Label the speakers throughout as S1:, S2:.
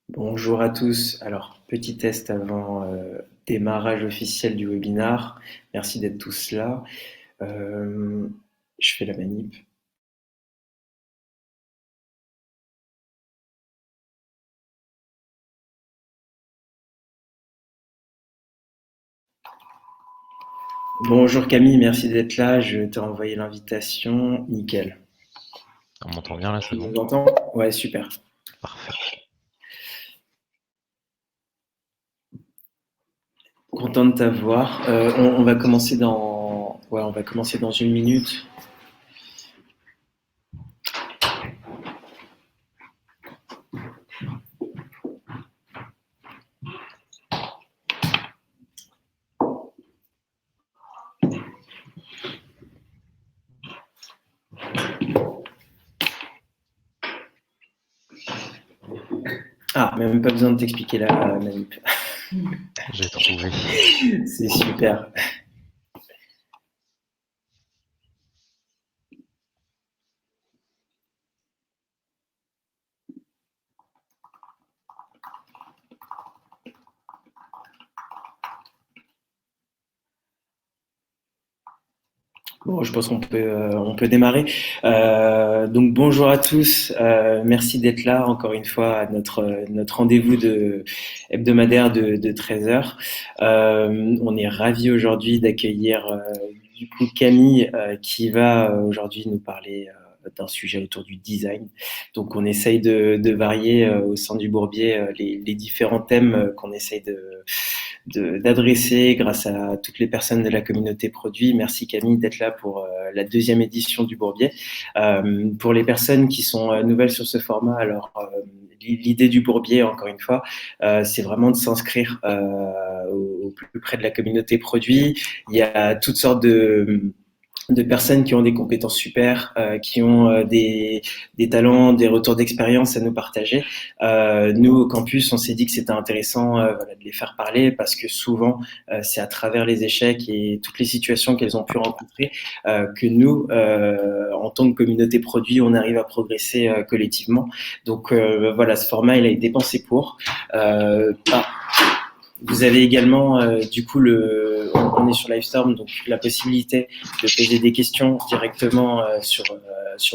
S1: Bonjour à tous. Alors, petit test avant démarrage officiel du webinar. Merci d'être tous là. Euh, je fais la manip. Bonjour Camille, merci d'être là. Je t'ai envoyé l'invitation. Nickel.
S2: On m'entend bien là, c'est
S1: Tu
S2: bon?
S1: nous entends? Ouais, super.
S2: Parfait.
S1: Content de t'avoir. On va commencer on va commencer dans une minute. Ah, même pas besoin de t'expliquer la manip.
S2: J'ai trouvé.
S1: C'est super. Bon, je pense on peut démarrer. Donc bonjour à tous, merci d'être là encore une fois à notre rendez-vous hebdomadaire de 13 heures. On est ravi aujourd'hui d'accueillir du coup Camille qui va aujourd'hui nous parler d'un sujet autour du design. Donc on essaye de varier au sein du Bourbier les différents thèmes qu'on essaye d'adresser grâce à toutes les personnes de la communauté produit. Merci Camille d'être là pour la deuxième édition du Bourbier. Pour les personnes qui sont nouvelles sur ce format, alors l'idée du Bourbier, encore une fois, c'est vraiment de s'inscrire au plus près de la communauté produit. Il y a toutes sortes de personnes qui ont des compétences super, qui ont des talents, des retours d'expérience à nous partager. Nous, au campus, on s'est dit que c'était intéressant voilà, de les faire parler parce que souvent, c'est à travers les échecs et toutes les situations qu'elles ont pu rencontrer que nous, en tant que communauté produit, on arrive à progresser collectivement. Donc voilà, ce format, il a été pensé pour. Vous avez également, du coup, on est sur Livestorm, donc la possibilité de poser des questions directement sur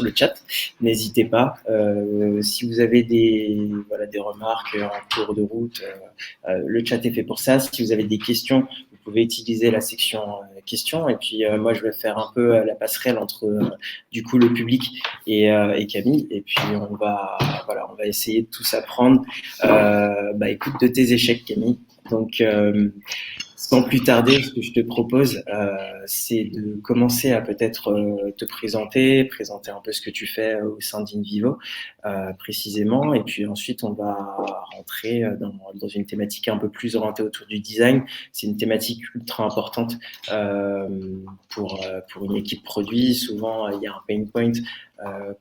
S1: le chat. N'hésitez pas. Si vous avez des remarques en cours de route, le chat est fait pour ça. Si vous avez des questions, vous pouvez utiliser la section questions. Et puis, moi, je vais faire un peu la passerelle entre, du coup, le public et Camille. Et puis, on va essayer de tous apprendre. Écoute, de tes échecs, Camille. Donc, sans plus tarder, ce que je te propose, c'est de commencer à peut-être te présenter un peu ce que tu fais au sein d'InVivo précisément, et puis ensuite on va rentrer dans une thématique un peu plus orientée autour du design. C'est une thématique ultra importante pour une équipe produit. Souvent, il y a un pain point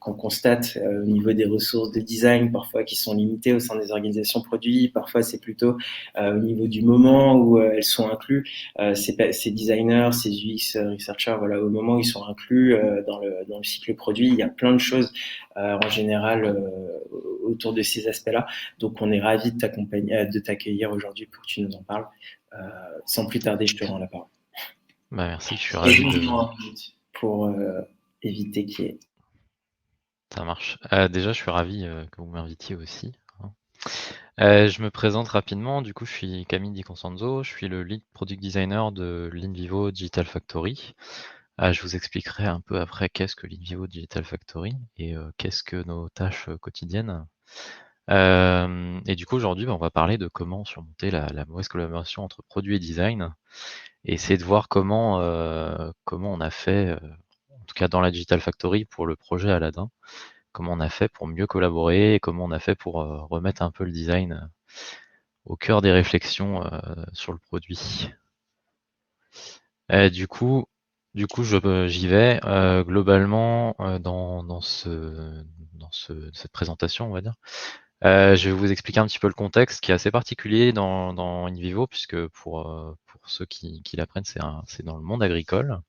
S1: qu'on constate au niveau des ressources de design, parfois qui sont limitées au sein des organisations produits, parfois c'est plutôt au niveau du moment où elles sont inclus, ces designers, ces UX researchers, voilà, au moment où ils sont inclus dans le cycle produit, il y a plein de choses en général autour de ces aspects-là. Donc on est ravis de t'accompagner, de t'accueillir aujourd'hui pour que tu nous en parles. Sans plus tarder, je te rends la parole.
S2: Bah merci, je suis
S1: Et
S2: ravi de.
S1: bonjour pour éviter qu'il y ait.
S2: Ça marche. Déjà, je suis ravi que vous m'invitiez aussi, hein. Je me présente rapidement. Du coup, je suis Camille Di Constanzo. Je suis le lead product designer de l'InVivo Digital Factory. Je vous expliquerai un peu après qu'est-ce que l'InVivo Digital Factory et qu'est-ce que nos tâches quotidiennes. Et du coup, aujourd'hui, on va parler de comment surmonter la mauvaise collaboration entre produit et design et essayer de voir comment on a fait, en tout cas dans la Digital Factory pour le projet Aladdin, comment on a fait pour mieux collaborer et comment on a fait pour remettre un peu le design au cœur des réflexions sur le produit. Du coup, j'y vais. Globalement, cette présentation, on va dire. Je vais vous expliquer un petit peu le contexte qui est assez particulier dans InVivo, puisque pour ceux qui l'apprennent, c'est dans le monde agricole.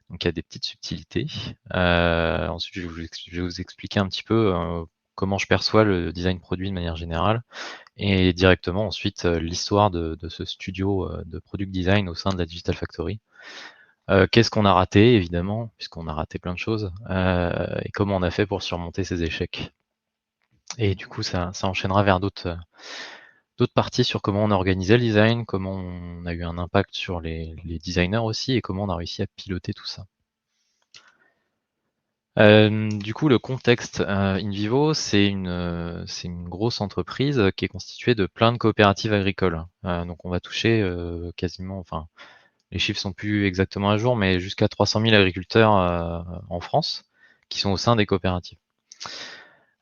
S2: Donc il y a des petites subtilités. Ensuite, je vais vous expliquer un petit peu comment je perçois le design produit de manière générale, et directement ensuite l'histoire de ce studio de product design au sein de la Digital Factory. Qu'est-ce qu'on a raté, évidemment, puisqu'on a raté plein de choses, et comment on a fait pour surmonter ces échecs. Et du coup, ça enchaînera vers d'autres parties sur comment on a organisé le design, comment on a eu un impact sur les designers aussi, et comment on a réussi à piloter tout ça. Du coup, le contexte InVivo, c'est une grosse entreprise qui est constituée de plein de coopératives agricoles. Donc on va toucher quasiment, enfin, les chiffres sont plus exactement à jour, mais jusqu'à 300 000 agriculteurs en France qui sont au sein des coopératives.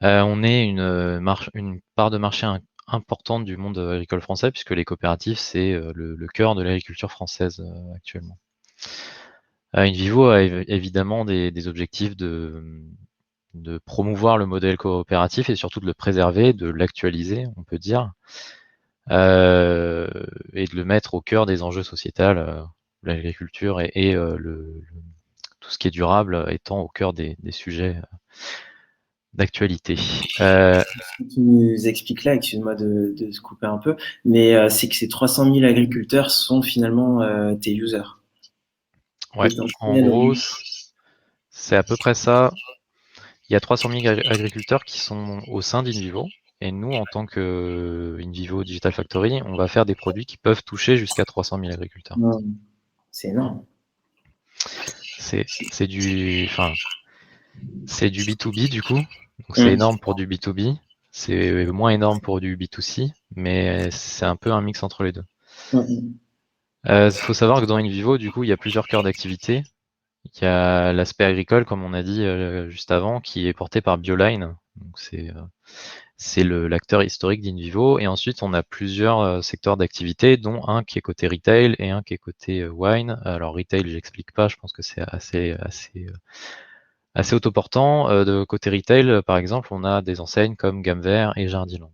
S2: On est une part de marché importante du monde agricole français, puisque les coopératives, c'est le cœur de l'agriculture française actuellement. InVivo a évidemment des objectifs de promouvoir le modèle coopératif et surtout de le préserver, de l'actualiser, on peut dire, et de le mettre au cœur des enjeux sociétals, l'agriculture et tout ce qui est durable étant au cœur des sujets d'actualité.
S1: Ce que tu nous expliques là, excuse-moi de se couper un peu, mais c'est que ces 300 000 agriculteurs sont finalement tes users.
S2: Ouais, en gros, c'est à peu près ça. Il y a 300 000 agriculteurs qui sont au sein d'InVivo. Et nous, en tant que InVivo Digital Factory, on va faire des produits qui peuvent toucher jusqu'à 300 000 agriculteurs.
S1: C'est énorme.
S2: C'est du B2B du coup. Donc c'est énorme pour du B2B. C'est moins énorme pour du B2C, mais c'est un peu un mix entre les deux. Faut savoir que dans InVivo, du coup, il y a plusieurs cœurs d'activité. Il y a l'aspect agricole, comme on a dit juste avant, qui est porté par Bioline. Donc c'est l'acteur historique d'InVivo. Et ensuite, on a plusieurs secteurs d'activité, dont un qui est côté retail et un qui est côté wine. Alors retail, j'explique pas, je pense que c'est assez autoportant. De côté retail, par exemple, on a des enseignes comme Gamme Vert et Jardiland.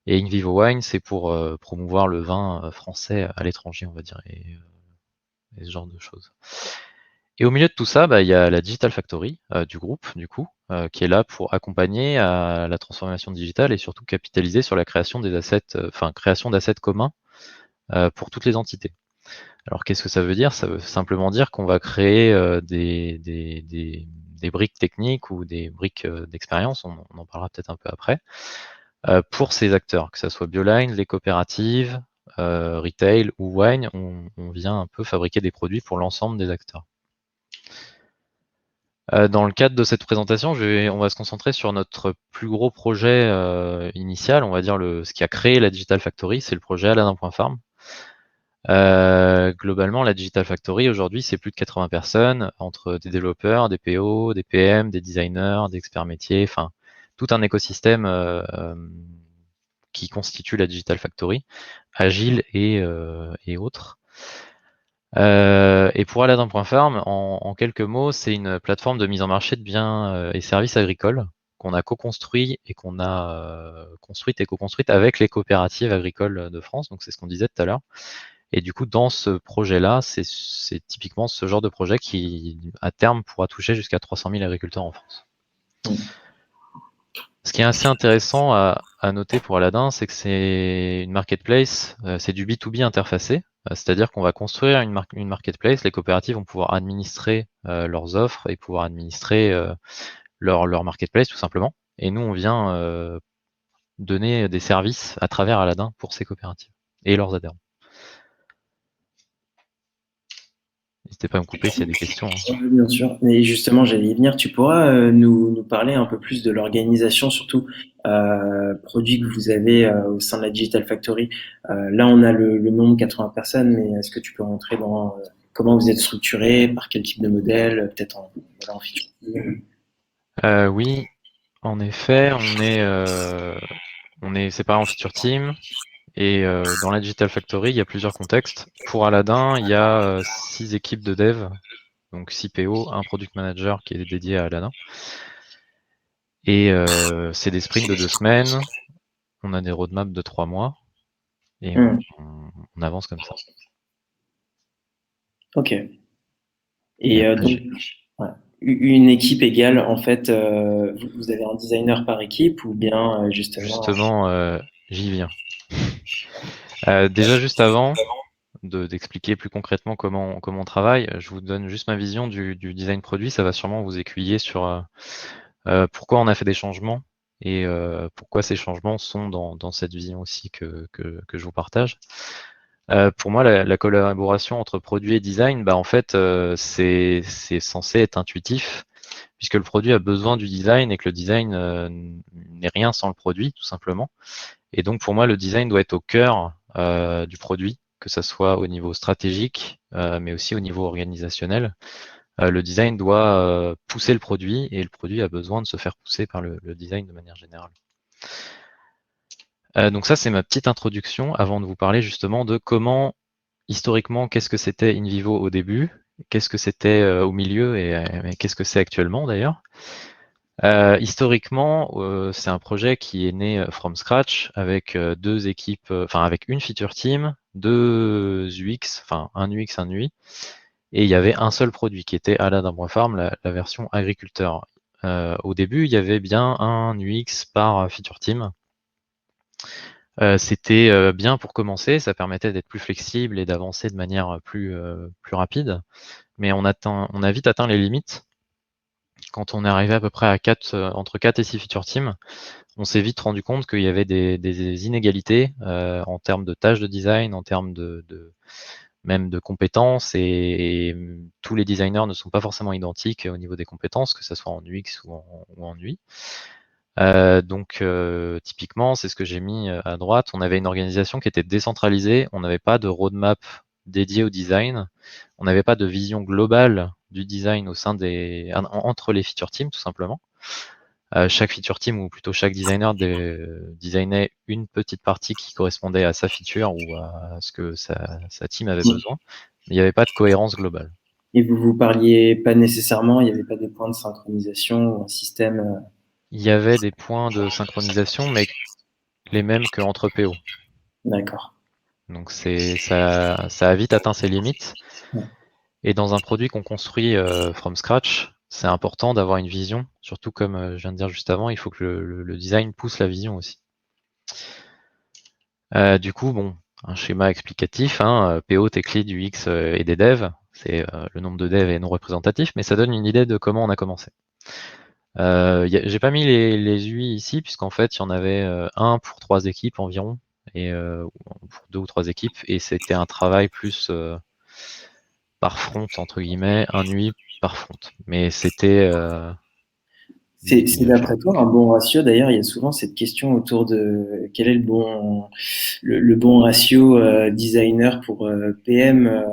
S2: Et InVivo Wine, c'est pour promouvoir le vin français à l'étranger, on va dire, et ce genre de choses. Et au milieu de tout ça, il y a la Digital Factory du groupe, du coup, qui est là pour accompagner à la transformation digitale et surtout capitaliser sur la création des assets, création d'assets communs pour toutes les entités. Alors qu'est-ce que ça veut dire? Ça veut simplement dire qu'on va créer des briques techniques ou des briques d'expérience, on en parlera peut-être un peu après, pour ces acteurs, que ce soit Bioline, les coopératives, retail ou wine, on vient un peu fabriquer des produits pour l'ensemble des acteurs. Dans le cadre de cette présentation, on va se concentrer sur notre plus gros projet initial, on va dire ce qui a créé la Digital Factory, c'est le projet Aladdin.farm. Globalement, la Digital Factory, aujourd'hui, c'est plus de 80 personnes, entre des développeurs, des PO, des PM, des designers, des experts métiers, enfin, tout un écosystème qui constitue la Digital Factory, agile et autres. Et pour Aladdin.farm, en quelques mots, c'est une plateforme de mise en marché de biens et services agricoles qu'on a co-construit et qu'on a construite et co-construite avec les coopératives agricoles de France. Donc c'est ce qu'on disait tout à l'heure. Et du coup, dans ce projet-là, c'est typiquement ce genre de projet qui, à terme, pourra toucher jusqu'à 300 000 agriculteurs en France. Ce qui est assez intéressant à noter pour Aladdin, c'est que c'est une marketplace, c'est du B2B interfacé, c'est-à-dire qu'on va construire une marketplace, les coopératives vont pouvoir administrer leurs offres et pouvoir administrer leur marketplace tout simplement. Et nous, on vient donner des services à travers Aladdin pour ces coopératives et leurs adhérents. N'hésitez pas à me couper s'il y a des questions.
S1: Oui, bien sûr. Et justement, j'allais y venir. Tu pourras nous parler un peu plus de l'organisation, surtout produit que vous avez au sein de la Digital Factory. Là, on a le nombre 80 personnes, mais est-ce que tu peux rentrer dans comment vous êtes structuré, par quel type de modèle, peut-être en feature?
S2: Oui, en effet, on est séparé en feature team. Et dans la Digital Factory, il y a plusieurs contextes. Pour Aladdin, il y a 6 équipes de dev, donc 6 PO, un product manager qui est dédié à Aladdin. Et c'est des sprints de 2 semaines. On a des roadmaps de 3 mois. Et on avance comme ça.
S1: Ok. Et donc, ouais. Une équipe égale, en fait, vous avez un designer par équipe ou bien justement.
S2: Justement, j'y viens. Déjà, juste avant d'expliquer plus concrètement comment on travaille, je vous donne juste ma vision du design produit. Ça va sûrement vous aiguiller sur pourquoi on a fait des changements et pourquoi ces changements sont dans cette vision aussi que je vous partage. Pour moi, la collaboration entre produit et design, bah, en fait, c'est censé être intuitif, puisque le produit a besoin du design et que le design n'est rien sans le produit, tout simplement. Et donc, pour moi, le design doit être au cœur du produit, que ça soit au niveau stratégique, mais aussi au niveau organisationnel. Le design doit pousser le produit et le produit a besoin de se faire pousser par le design de manière générale. Donc ça, c'est ma petite introduction avant de vous parler justement de comment, historiquement, qu'est-ce que c'était InVivo au début, qu'est-ce que c'était au milieu et qu'est-ce que c'est actuellement d'ailleurs. Historiquement, c'est un projet qui est né from scratch avec deux équipes, enfin avec une feature team, deux UX, enfin un UX, un UI, et il y avait un seul produit qui était Ala.farm, la version agriculteur. Au début, il y avait bien un UX par feature team. C'était bien pour commencer, ça permettait d'être plus flexible et d'avancer de manière plus rapide, mais on a vite atteint les limites. Quand on est arrivé à peu près à entre 4 et 6 feature teams, on s'est vite rendu compte qu'il y avait des inégalités en termes de tâches de design, en termes même de compétences, et tous les designers ne sont pas forcément identiques au niveau des compétences, que ce soit en UX ou en UI. Donc typiquement, c'est ce que j'ai mis à droite. On avait une organisation qui était décentralisée, on n'avait pas de roadmap dédié au design, on n'avait pas de vision globale du design entre les feature teams, tout simplement. Chaque feature team, ou plutôt chaque designer, designait une petite partie qui correspondait à sa feature ou à ce que sa team avait besoin, mais il n'y avait pas de cohérence globale.
S1: Et vous parliez pas nécessairement, il n'y avait pas des points de synchronisation ou un système.
S2: Il y avait des points de synchronisation, mais les mêmes qu'entre PO.
S1: D'accord.
S2: Donc ça a vite atteint ses limites.
S1: Ouais.
S2: Et dans un produit qu'on construit from scratch, c'est important d'avoir une vision. Surtout comme je viens de dire juste avant, il faut que le design pousse la vision aussi. Du coup, bon, un schéma explicatif, hein, PO, tech lead, UX et des devs. C'est le nombre de devs est non représentatif, mais ça donne une idée de comment on a commencé. J'ai pas mis les UI ici, puisqu'en fait, il y en avait un pour 3 équipes environ, et pour 2 ou 3 équipes, et c'était un travail plus par front, entre guillemets, un UI par front. Mais c'était
S1: C'est d'après toi un bon ratio. D'ailleurs, il y a souvent cette question autour de quel est le bon ratio designer pour PM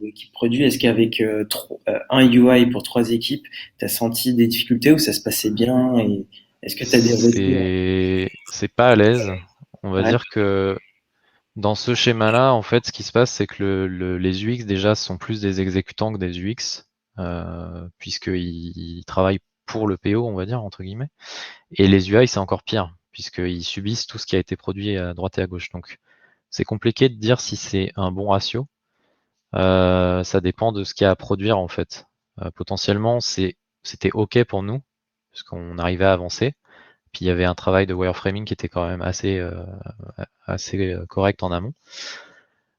S1: l'équipe produit. Est-ce qu'avec un UI pour 3 équipes, tu as senti des difficultés ou ça se passait bien et est-ce que tu as des retours?
S2: c'est pas à l'aise. On va
S1: Ouais.
S2: dire que dans ce schéma-là, en fait, ce qui se passe, c'est que les UX déjà sont plus des exécutants que des UX, puisqu'ils travaillent pour le PO, on va dire, entre guillemets. Et les UI, c'est encore pire, puisqu'ils subissent tout ce qui a été produit à droite et à gauche. Donc, c'est compliqué de dire si c'est un bon ratio. Ça dépend de ce qu'il y a à produire, en fait. Potentiellement, c'était OK pour nous, parce qu'on arrivait à avancer. Puis il y avait un travail de wireframing qui était quand même assez correct en amont.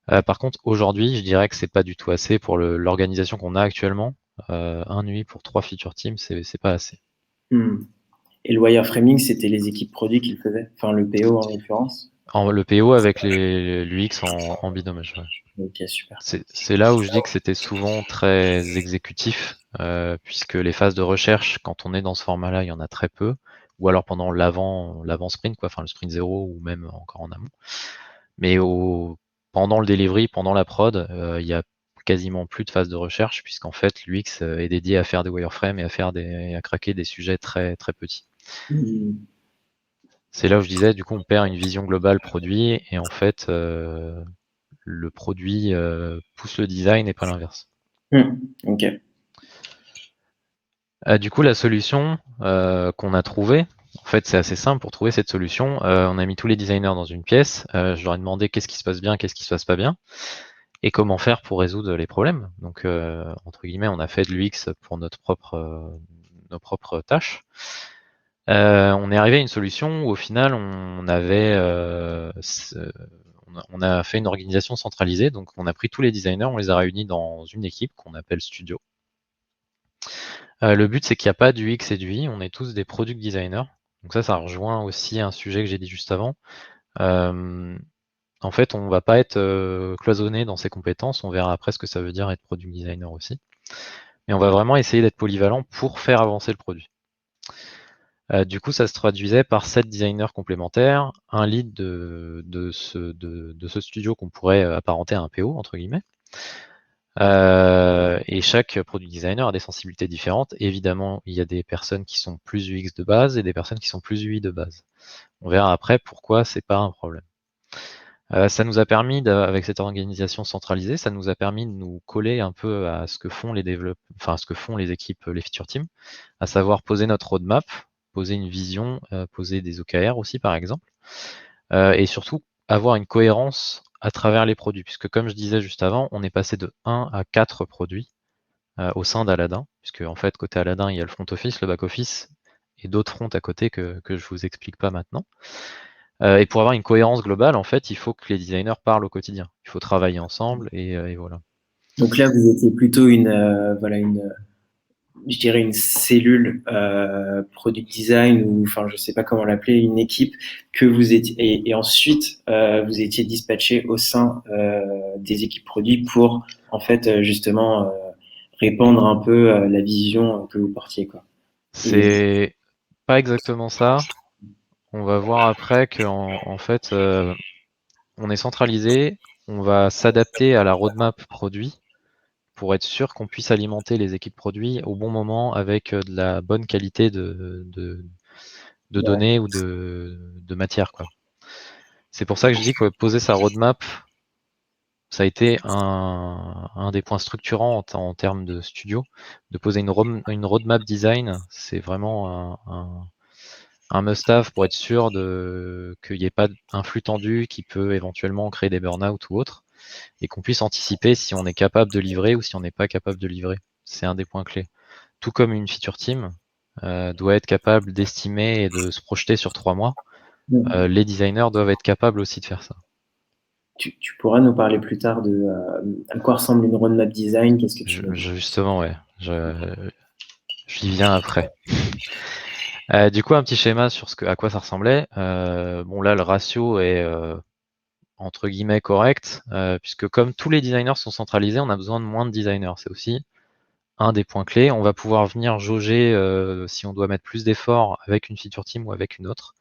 S2: Par contre, aujourd'hui, je dirais que c'est pas du tout assez pour l'organisation qu'on a actuellement. Un UI pour 3 feature teams, c'est pas assez.
S1: Et le wireframing, c'était les équipes produits qui le faisaient, enfin le PO en l'occurrence.
S2: Le PO avec l'UX en binôme. Ouais.
S1: Ok, super.
S2: C'est là où je dis que c'était souvent très exécutif, puisque les phases de recherche, quand on est dans ce format-là, il y en a très peu, ou alors pendant l'avant sprint, quoi, enfin le sprint 0 ou même encore en amont. Mais pendant le delivery, pendant la prod, il y a quasiment plus de phase de recherche, puisqu'en fait l'UX est dédié à faire des wireframes et à craquer des sujets très très petits. C'est là où je disais, du coup, on perd une vision globale produit, et en fait, le produit pousse le design et pas l'inverse.
S1: Ok.
S2: Du coup, la solution qu'on a trouvée, en fait, c'est assez simple pour trouver cette solution. On a mis tous les designers dans une pièce. Je leur ai demandé qu'est-ce qui se passe bien, qu'est-ce qui se passe pas bien. et comment faire pour résoudre les problèmes. Donc, entre guillemets, on a fait de l'UX pour nos propres tâches. On est arrivé à une solution où au final on a fait une organisation centralisée, donc on a pris tous les designers, on les a réunis dans une équipe qu'on appelle Studio. Le but c'est qu'il n'y a pas du X et du Y, on est tous des product designers. Donc ça rejoint aussi un sujet que j'ai dit juste avant. En fait, on va pas être cloisonné dans ses compétences, on verra après ce que ça veut dire être product designer aussi. Mais on va vraiment essayer d'être polyvalent pour faire avancer le produit. Du coup, ça se traduisait par 7 designers complémentaires, un lead de ce studio qu'on pourrait apparenter à un PO, entre guillemets. Et chaque product designer a des sensibilités différentes. Évidemment, il y a des personnes qui sont plus UX de base et des personnes qui sont plus UI de base. On verra après pourquoi c'est pas un problème. Ça nous a permis, avec cette organisation centralisée, ça nous a permis de nous coller un peu à ce que font ce que font les équipes, les feature teams, à savoir poser notre roadmap, poser une vision, poser des OKR aussi par exemple, et surtout avoir une cohérence à travers les produits, puisque comme je disais juste avant, on est passé de 1 à 4 produits au sein d'Aladin, puisque en fait côté Aladin il y a le front office, le back office et d'autres fronts à côté que je vous explique pas maintenant. Et pour avoir une cohérence globale, en fait, il faut que les designers parlent au quotidien. Il faut travailler ensemble et voilà.
S1: Donc là, vous étiez plutôt je dirais une cellule product design ou enfin je sais pas comment l'appeler, une équipe que vous étiez et ensuite vous étiez dispatché au sein des équipes produits pour en fait justement répandre un peu la vision que vous portiez quoi. Et
S2: C'est pas exactement ça. On va voir après qu'en fait, on est centralisé, on va s'adapter à la roadmap produit pour être sûr qu'on puisse alimenter les équipes produits au bon moment avec de la bonne qualité de
S1: ouais,
S2: données ou de matière, quoi. C'est pour ça que je dis que poser sa roadmap, ça a été un des points structurants en termes de studio. De poser une roadmap design, c'est vraiment un must-have pour être sûr qu'il n'y ait pas un flux tendu qui peut éventuellement créer des burn-out ou autre, et qu'on puisse anticiper si on est capable de livrer ou si on n'est pas capable de livrer. C'est un des points clés. Tout comme une feature team doit être capable d'estimer et de se projeter sur 3 mois, les designers doivent être capables aussi de faire ça.
S1: tu pourras nous parler plus tard de à quoi ressemble une roadmap design, qu'est-ce que tu veux dire?
S2: Justement, ouais, j'y viens après. Du coup, un petit schéma sur à quoi ça ressemblait. Bon, là, le ratio est entre guillemets correct, puisque comme tous les designers sont centralisés, on a besoin de moins de designers. C'est aussi un des points clés. On va pouvoir venir jauger si on doit mettre plus d'efforts avec une feature team ou avec une autre.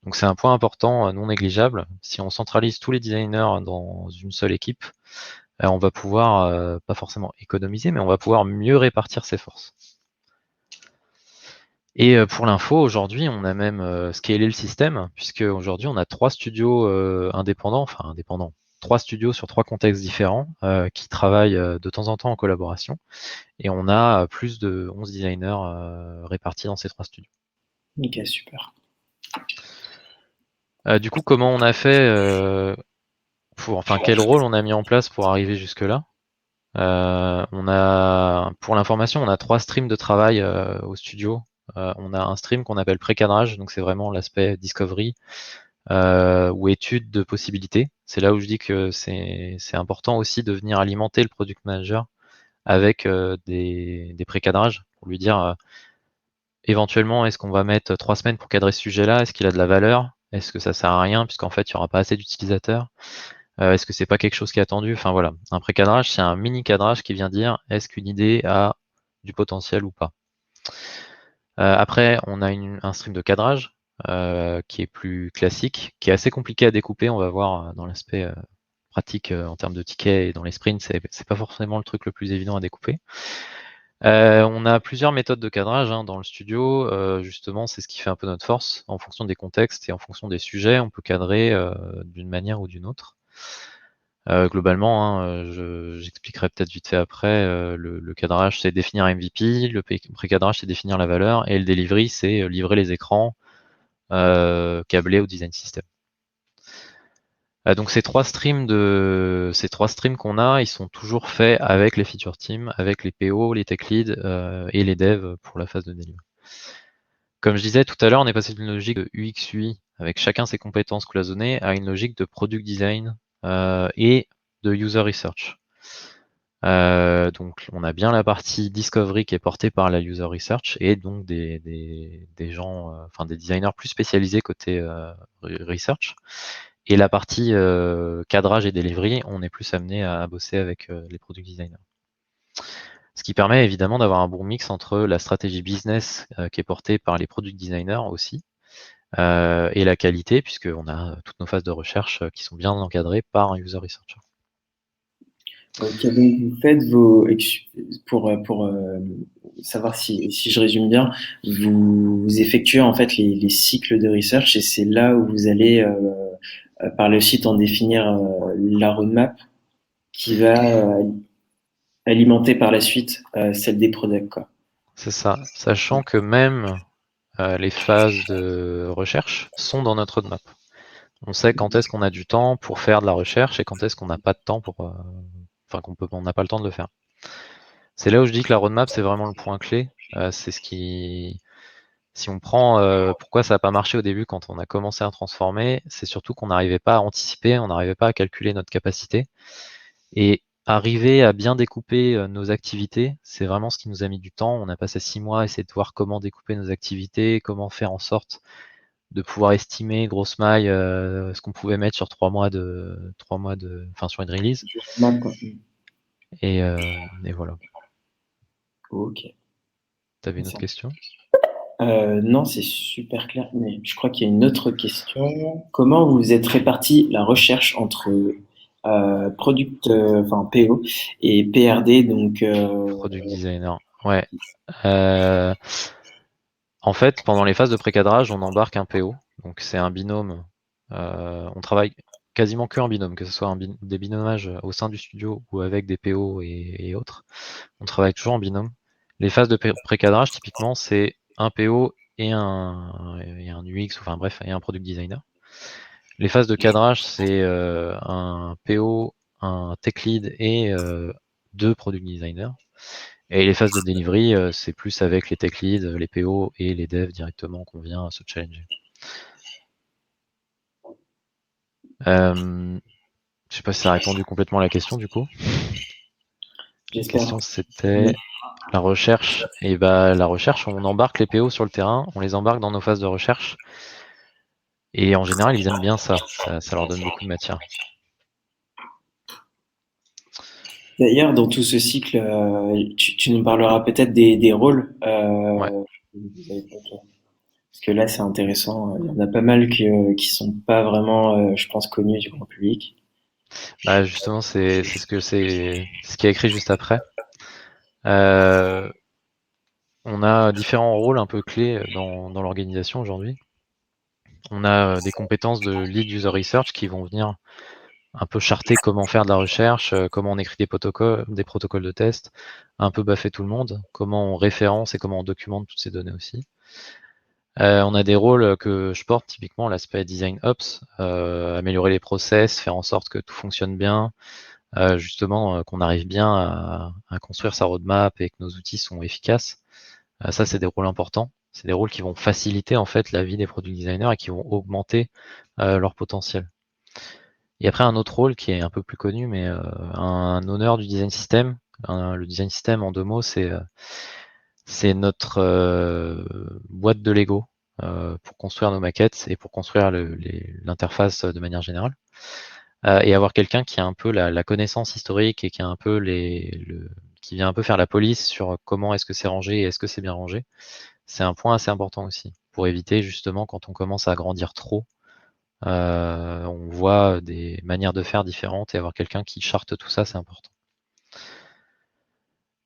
S2: Donc c'est un point important, non négligeable. Si on centralise tous les designers dans une seule équipe, on va pouvoir, pas forcément économiser, mais on va pouvoir mieux répartir ses forces. Et pour l'info, aujourd'hui, on a même scalé le système, puisque aujourd'hui, on a 3 studios indépendants, 3 studios sur 3 contextes différents qui travaillent de temps en temps en collaboration. Et on a plus de 11 designers répartis dans ces 3 studios.
S1: Ok, super.
S2: Du coup, comment on a fait quel rôle on a mis en place pour arriver jusque-là? Pour l'information, on a 3 streams de travail au studio. On a un stream qu'on appelle pré-cadrage, donc c'est vraiment l'aspect discovery ou étude de possibilités. C'est là où je dis que c'est important aussi de venir alimenter le product manager avec des pré-cadrages pour lui dire éventuellement est-ce qu'on va mettre 3 semaines pour cadrer ce sujet-là? Est-ce qu'il a de la valeur? Est-ce que ça sert à rien puisqu'en fait il n'y aura pas assez d'utilisateurs? Est-ce que c'est pas quelque chose qui est attendu? Enfin voilà, un pré-cadrage, c'est un mini cadrage qui vient dire est-ce qu'une idée a du potentiel ou pas. Après, on a un stream de cadrage qui est plus classique, qui est assez compliqué à découper. On va voir dans l'aspect pratique en termes de tickets et dans les sprints, c'est pas forcément le truc le plus évident à découper. On a plusieurs méthodes de cadrage dans le studio. Justement, c'est ce qui fait un peu notre force. En fonction des contextes et en fonction des sujets, on peut cadrer d'une manière ou d'une autre. Globalement, j'expliquerai peut-être vite fait après. Le cadrage, c'est définir un MVP. Le pré-cadrage, c'est définir la valeur. Et le delivery, c'est livrer les écrans câblés au design system. Donc ces trois streams qu'on a, ils sont toujours faits avec les feature teams, avec les PO, les tech leads et les devs pour la phase de delivery. Comme je disais tout à l'heure, on est passé d'une logique de UX UI avec chacun ses compétences cloisonnées à une logique de product design et de user research. Donc on a bien la partie discovery qui est portée par la user research et donc des gens, enfin des designers plus spécialisés côté research. Et la partie cadrage et delivery, on est plus amené à bosser avec les product designers. Ce qui permet évidemment d'avoir un bon mix entre la stratégie business qui est portée par les product designers aussi et la qualité, puisqu'on a toutes nos phases de recherche qui sont bien encadrées par un user researcher.
S1: Ok, donc vous faites vos pour savoir si je résume bien, vous effectuez en fait les cycles de research et c'est là où vous allez par le site en définir la roadmap qui va alimenter par la suite celle des products, quoi.
S2: C'est ça, sachant que même les phases de recherche sont dans notre roadmap. On sait quand est-ce qu'on a du temps pour faire de la recherche et quand est-ce qu'on n'a pas de temps pour, enfin on n'a pas le temps de le faire. C'est là où je dis que la roadmap c'est vraiment le point clé. C'est ce qui, si on prend pourquoi ça n'a pas marché au début quand on a commencé à transformer, c'est surtout qu'on n'arrivait pas à anticiper, on n'arrivait pas à calculer notre capacité et arriver à bien découper nos activités, c'est vraiment ce qui nous a mis du temps. On a passé 6 mois à essayer de voir comment découper nos activités, comment faire en sorte de pouvoir estimer grosse maille ce qu'on pouvait mettre sur 3 mois de, enfin sur une release.
S1: Roadmap, quoi.
S2: Et voilà.
S1: Ok.
S2: T'avais une autre question?
S1: Non, c'est super clair, mais je crois qu'il y a une autre question. Comment vous êtes réparti la recherche entre enfin PO et PRD, donc
S2: Product designer. Ouais. Euh, En fait, pendant les phases de pré-cadrage, on embarque un PO. Donc c'est un binôme. On travaille quasiment que en binôme, que ce soit des binomages au sein du studio ou avec des PO et autres. On travaille toujours en binôme. Les phases de pré-cadrage, typiquement, c'est un PO et un UX, enfin bref, et un product designer. Les phases de cadrage, c'est un PO, un tech lead et deux product designers. Et les phases de delivery, c'est plus avec les tech leads, les PO et les devs directement qu'on vient se challenger. Je sais pas si ça a répondu complètement à la question du coup. La
S1: j'espère.
S2: question c'était la recherche. Et bah la recherche, on embarque les PO sur le terrain, on les embarque dans nos phases de recherche. Et en général, ils aiment bien ça. Ça leur donne beaucoup de matière.
S1: D'ailleurs, dans tout ce cycle, tu nous parleras peut-être des rôles.
S2: Ouais.
S1: Parce que là, c'est intéressant. Il y en a pas mal qui sont pas vraiment, je pense, connus du grand public.
S2: Bah justement, c'est ce qui est écrit juste après. Euh, on a différents rôles un peu clés dans l'organisation aujourd'hui. On a des compétences de lead user research qui vont venir un peu charter comment faire de la recherche, comment on écrit des protocoles de test, un peu baffer tout le monde, comment on référence et comment on documente toutes ces données aussi. On a des rôles que je porte, typiquement l'aspect design ops, améliorer les process, faire en sorte que tout fonctionne bien, justement qu'on arrive bien à construire sa roadmap et que nos outils sont efficaces. Ça, c'est des rôles importants. C'est des rôles qui vont faciliter en fait la vie des product designers et qui vont augmenter leur potentiel. Et après un autre rôle qui est un peu plus connu, mais un honneur du design system. Le design system en 2 mots, c'est notre boîte de Lego pour construire nos maquettes et pour construire l'interface de manière générale. Et avoir quelqu'un qui a un peu la connaissance historique et qui a un peu qui vient un peu faire la police sur comment est-ce que c'est rangé et est-ce que c'est bien rangé. C'est un point assez important aussi pour éviter justement quand on commence à grandir trop. On voit des manières de faire différentes et avoir quelqu'un qui charte tout ça, c'est important.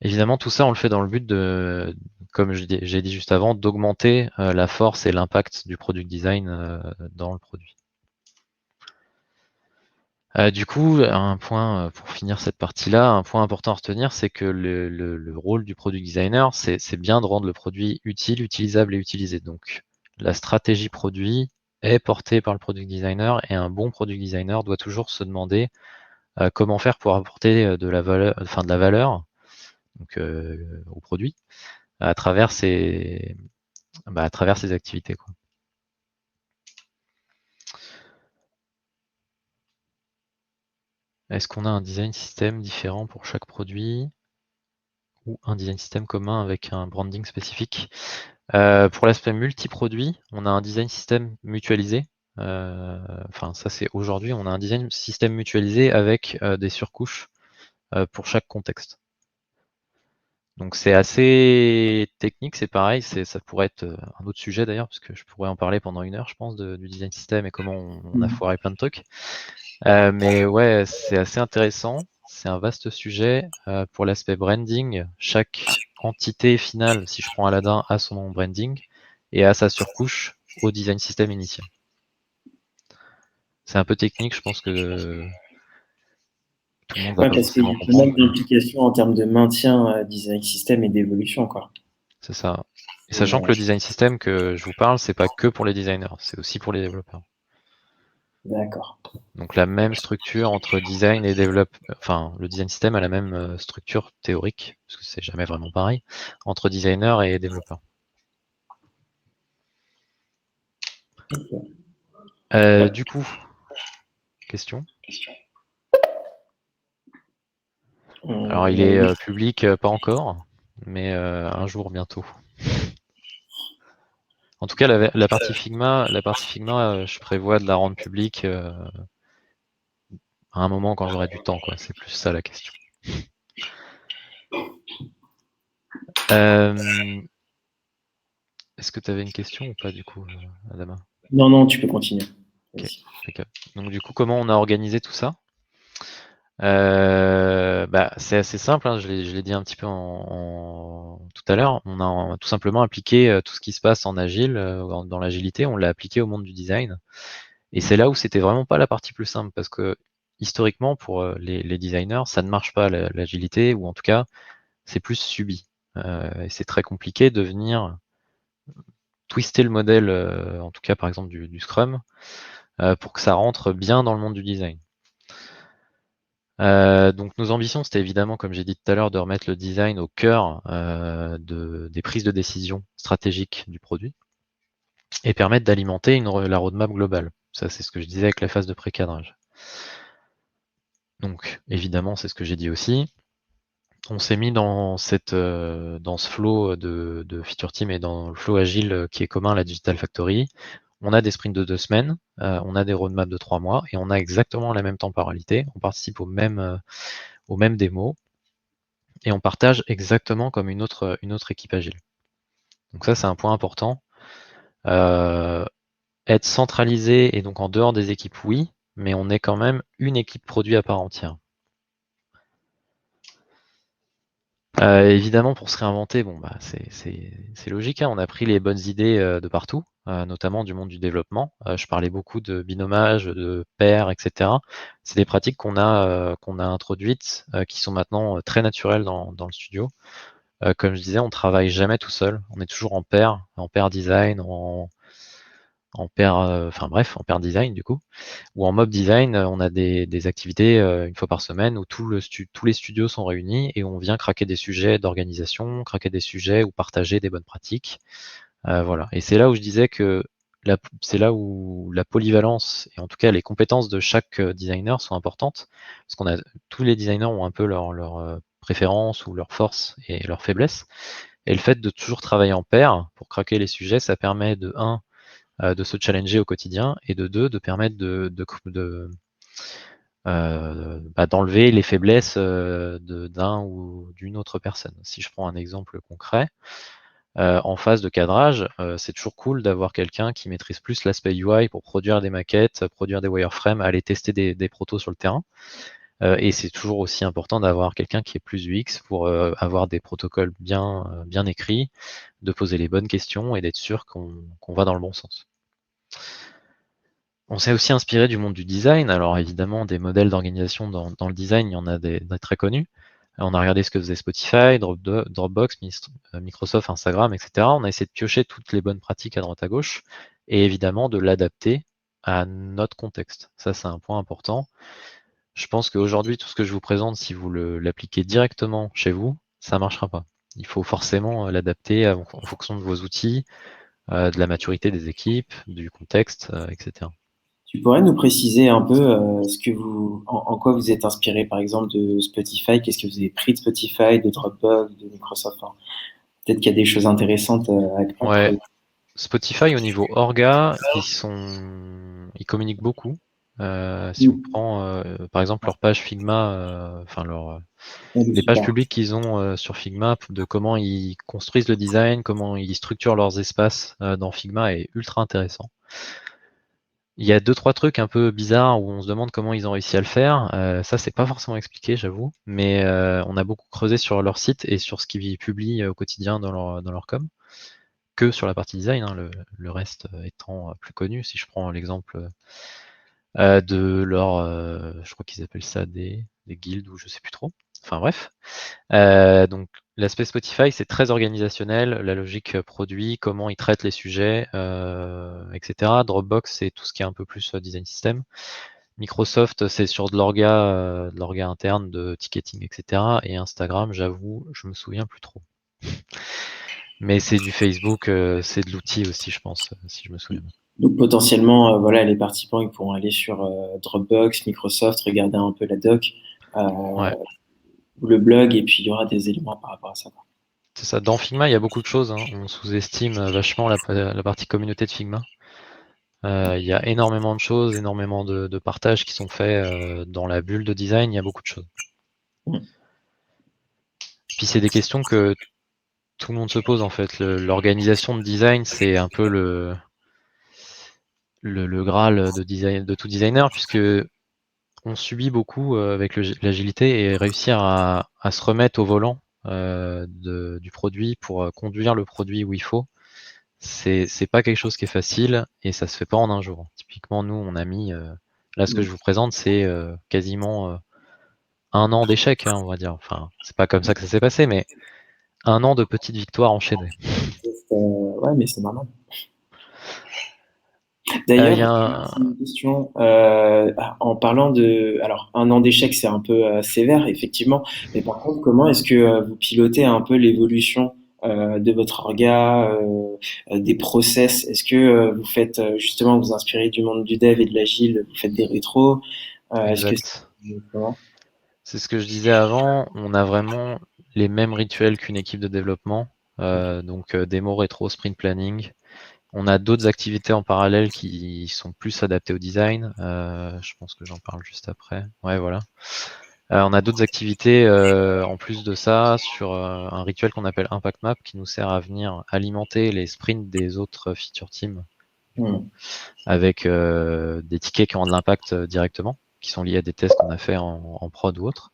S2: Évidemment, tout ça, on le fait dans le but de, comme j'ai dit juste avant, d'augmenter la force et l'impact du product design dans le produit. Du coup, un point pour finir cette partie-là, un point important à retenir, c'est que le rôle du product designer, c'est bien de rendre le produit utile, utilisable et utilisé. Donc, la stratégie produit, est porté par le product designer, et un bon product designer doit toujours se demander comment faire pour apporter de la valeur donc, au produit à travers ces activités, quoi. Est-ce qu'on a un design system différent pour chaque produit ou un design system commun avec un branding spécifique? Pour l'aspect multi-produit, on a un design system mutualisé. Enfin, ça c'est aujourd'hui, on a un design system mutualisé avec des surcouches pour chaque contexte. Donc c'est assez technique, c'est pareil, ça pourrait être un autre sujet d'ailleurs, parce que je pourrais en parler pendant 1 heure, je pense, du design system et comment on a foiré plein de trucs. Mais ouais, c'est assez intéressant, c'est un vaste sujet. Pour l'aspect branding, chaque entité finale, si je prends Aladdin, a son nom branding et a sa surcouche au design system initial. C'est un peu technique, je pense que tout le monde va
S1: Ouais,
S2: pas
S1: parce qu'il y
S2: forcément
S1: a pas mal
S2: comprendre.
S1: d'implications en termes de maintien design system et d'évolution encore.
S2: C'est ça. Et sachant que le design system que je vous parle, c'est pas que pour les designers, c'est aussi pour les développeurs.
S1: D'accord.
S2: Donc la même structure entre design et développement, enfin le design system a la même structure théorique, parce que c'est jamais vraiment pareil, entre designer et développeur. Du coup, question. Alors il est
S1: Oui.
S2: public, pas encore, mais un jour bientôt. En tout cas, la partie Figma, je prévois de la rendre publique à un moment quand j'aurai du temps, quoi. C'est plus ça la question. Est-ce que tu avais une question ou pas du coup, Adama?
S1: Non, non, tu peux continuer.
S2: Ok, impeccable. Donc du coup, comment on a organisé tout ça? C'est assez simple, hein, je l'ai dit un petit peu tout à l'heure. On a tout simplement appliqué tout ce qui se passe en agile, dans l'agilité, on l'a appliqué au monde du design. Et c'est là où c'était vraiment pas la partie plus simple, parce que historiquement, pour les designers, ça ne marche pas l'agilité, ou en tout cas, c'est plus subi. Et c'est très compliqué de venir twister le modèle, en tout cas par exemple du Scrum, pour que ça rentre bien dans le monde du design. Donc nos ambitions, c'était évidemment, comme j'ai dit tout à l'heure, de remettre le design au cœur des prises de décision stratégiques du produit et permettre d'alimenter la roadmap globale. Ça, c'est ce que je disais avec la phase de pré-cadrage. Donc évidemment, c'est ce que j'ai dit aussi. On s'est mis dans ce flow de feature team et dans le flow agile qui est commun à la Digital Factory. On a des sprints de 2 semaines, on a des roadmaps de 3 mois et on a exactement la même temporalité. On participe aux mêmes démos et on partage exactement comme une autre équipe agile. Donc ça, c'est un point important. Être centralisé et donc en dehors des équipes, oui, mais on est quand même une équipe produit à part entière. Évidemment, pour se réinventer, bon, bah, c'est logique, hein, on a pris les bonnes idées de partout, notamment du monde du développement. Je parlais beaucoup de binomage, de pair, etc. C'est des pratiques qu'on a introduites, qui sont maintenant très naturelles dans le studio. Comme je disais, on travaille jamais tout seul, on est toujours en pair design, en pair, enfin bref, en pair design du coup, ou en mob design, on a des activités une fois par semaine où tous les studios sont réunis et on vient craquer des sujets d'organisation, craquer des sujets ou partager des bonnes pratiques. Voilà. Et c'est là où je disais que c'est là où la polyvalence et en tout cas les compétences de chaque designer sont importantes, parce qu'on a tous les designers ont un peu leur préférences ou leurs forces et leurs faiblesses. Et le fait de toujours travailler en pair pour craquer les sujets, ça permet de de se challenger au quotidien et de deux, de permettre d'enlever les faiblesses d'un ou d'une autre personne. Si je prends un exemple concret, en phase de cadrage, c'est toujours cool d'avoir quelqu'un qui maîtrise plus l'aspect UI pour produire des maquettes, produire des wireframes, aller tester des protos sur le terrain. Et c'est toujours aussi important d'avoir quelqu'un qui est plus UX pour avoir des protocoles bien écrits, de poser les bonnes questions et d'être sûr qu'on va dans le bon sens. On s'est aussi inspiré du monde du design. Alors évidemment, des modèles d'organisation dans le design, il y en a des très connus. On a regardé ce que faisait Spotify, Dropbox, Microsoft, Instagram, etc. On a essayé de piocher toutes les bonnes pratiques à droite à gauche et évidemment de l'adapter à notre contexte. Ça, c'est un point important. Je pense qu'aujourd'hui, tout ce que je vous présente, si vous l'appliquez directement chez vous, ça ne marchera pas. Il faut forcément l'adapter en fonction de vos outils, de la maturité des équipes, du contexte, etc.
S1: Tu pourrais nous préciser un peu en quoi vous êtes inspiré, par exemple, de Spotify? Qu'est-ce que vous avez pris de Spotify, de Dropbox, de Microsoft? Enfin, peut-être qu'il y a des choses intéressantes à
S2: Ouais,
S1: creuser.
S2: Spotify au niveau orga, ils communiquent beaucoup. Si on prend par exemple leur page Figma, enfin
S1: Ouais,
S2: les pages
S1: super.
S2: publiques qu'ils ont sur Figma de comment ils construisent le design, comment ils structurent leurs espaces dans Figma est ultra intéressant. Il y a 2-3 trucs un peu bizarres où on se demande comment ils ont réussi à le faire. Ça, c'est pas forcément expliqué, j'avoue, mais on a beaucoup creusé sur leur site et sur ce qu'ils publient au quotidien dans leur com, que sur la partie design, hein, le reste étant plus connu. Si je prends l'exemple de leur, je crois qu'ils appellent ça des guildes ou je sais plus trop. Enfin bref. Donc l'aspect Spotify, c'est très organisationnel, la logique produit, comment ils traitent les sujets, etc. Dropbox, c'est tout ce qui est un peu plus design system. Microsoft, c'est sur de l'orga interne, de ticketing, etc. Et Instagram, j'avoue, je me souviens plus trop. Mais c'est du Facebook, c'est de l'outil aussi, je pense, si je me souviens bien.
S1: Donc potentiellement, voilà, les participants ils pourront aller sur Dropbox, Microsoft, regarder un peu la doc
S2: Ouais,
S1: ou le blog, et puis il y aura des éléments par rapport à ça.
S2: c'est ça. Dans Figma, il y a beaucoup de choses, hein. On sous-estime vachement la partie communauté de Figma. Il y a énormément de choses, énormément de partages qui sont faits dans la bulle de design, il y a beaucoup de choses.
S1: Mm.
S2: Puis c'est des questions que tout le monde se pose en fait. L'organisation de design, c'est un peu le graal de design de tout designer, puisque on subit beaucoup avec l'agilité et réussir à se remettre au volant du produit pour conduire le produit où il faut. C'est pas quelque chose qui est facile et ça se fait pas en un jour. Typiquement, nous, on a mis là ce que je vous présente, c'est quasiment 1 an d'échec, hein, on va dire. Enfin, c'est pas comme ça que ça s'est passé, mais 1 an de petites victoires enchaînées.
S1: Ouais, mais c'est normal.
S2: Il y
S1: D'ailleurs,
S2: a
S1: c'est une question. En parlant de, alors, un an d'échec, c'est un peu sévère, effectivement. Mais par contre, comment est-ce que vous pilotez un peu l'évolution de votre orga, des process? Est-ce que vous faites justement vous inspirez du monde du dev et de l'agile, vous faites des rétros? Est-ce que
S2: exact.
S1: comment?
S2: C'est ce que je disais avant. On a vraiment les mêmes rituels qu'une équipe de développement. Donc démo, rétro, sprint planning. On a d'autres activités en parallèle qui sont plus adaptées au design. Je pense que j'en parle juste après. Ouais, voilà. On a d'autres activités en plus de ça sur un rituel qu'on appelle Impact Map qui nous sert à venir alimenter les sprints des autres feature teams du coup,
S1: Hmm.
S2: avec des tickets qui ont de l'impact directement, qui sont liés à des tests qu'on a fait en prod ou autre,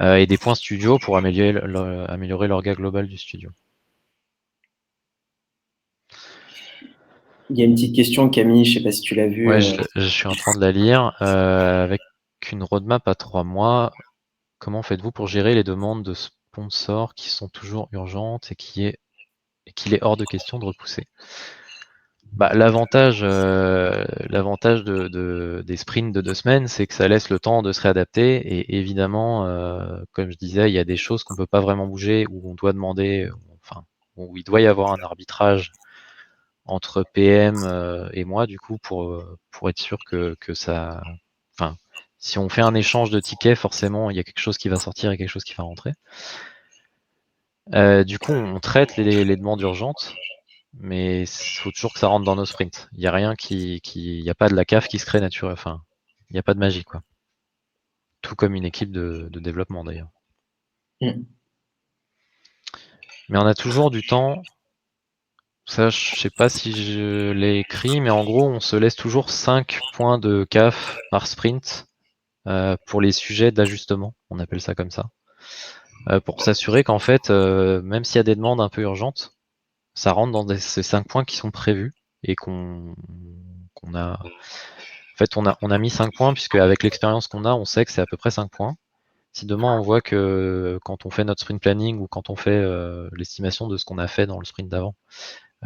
S2: et des points studio pour améliorer l'orga global du studio.
S1: Il y a une petite question, Camille, je sais pas si tu l'as vue.
S2: Ouais, je suis en train de la lire. Avec une roadmap à 3 mois, comment faites-vous pour gérer les demandes de sponsors qui sont toujours urgentes et qu'il est hors de question de repousser? Bah, l'avantage des sprints de 2 semaines, c'est que ça laisse le temps de se réadapter. Et évidemment, comme je disais, il y a des choses qu'on peut pas vraiment bouger, où on doit demander, enfin, où il doit y avoir un arbitrage entre PM et moi, du coup, pour être sûr que ça. Enfin, si on fait un échange de tickets, forcément, il y a quelque chose qui va sortir et quelque chose qui va rentrer. Du coup, on traite les demandes urgentes, mais il faut toujours que ça rentre dans nos sprints. Il n'y a rien il y a pas de la CAF qui se crée naturellement. Enfin, il n'y a pas de magie, quoi. Tout comme une équipe de développement, d'ailleurs.
S1: Hmm.
S2: Mais on a toujours du temps. Ça, je sais pas si je l'ai écrit, mais en gros, on se laisse toujours 5 points de CAF par sprint pour les sujets d'ajustement. On appelle ça comme ça. Pour s'assurer qu'en fait, même s'il y a des demandes un peu urgentes, ça rentre dans ces 5 points qui sont prévus et qu'on a. En fait, on a mis 5 points, puisque avec l'expérience qu'on a, on sait que c'est à peu près 5 points. Si demain on voit que quand on fait notre sprint planning ou quand on fait l'estimation de ce qu'on a fait dans le sprint d'avant,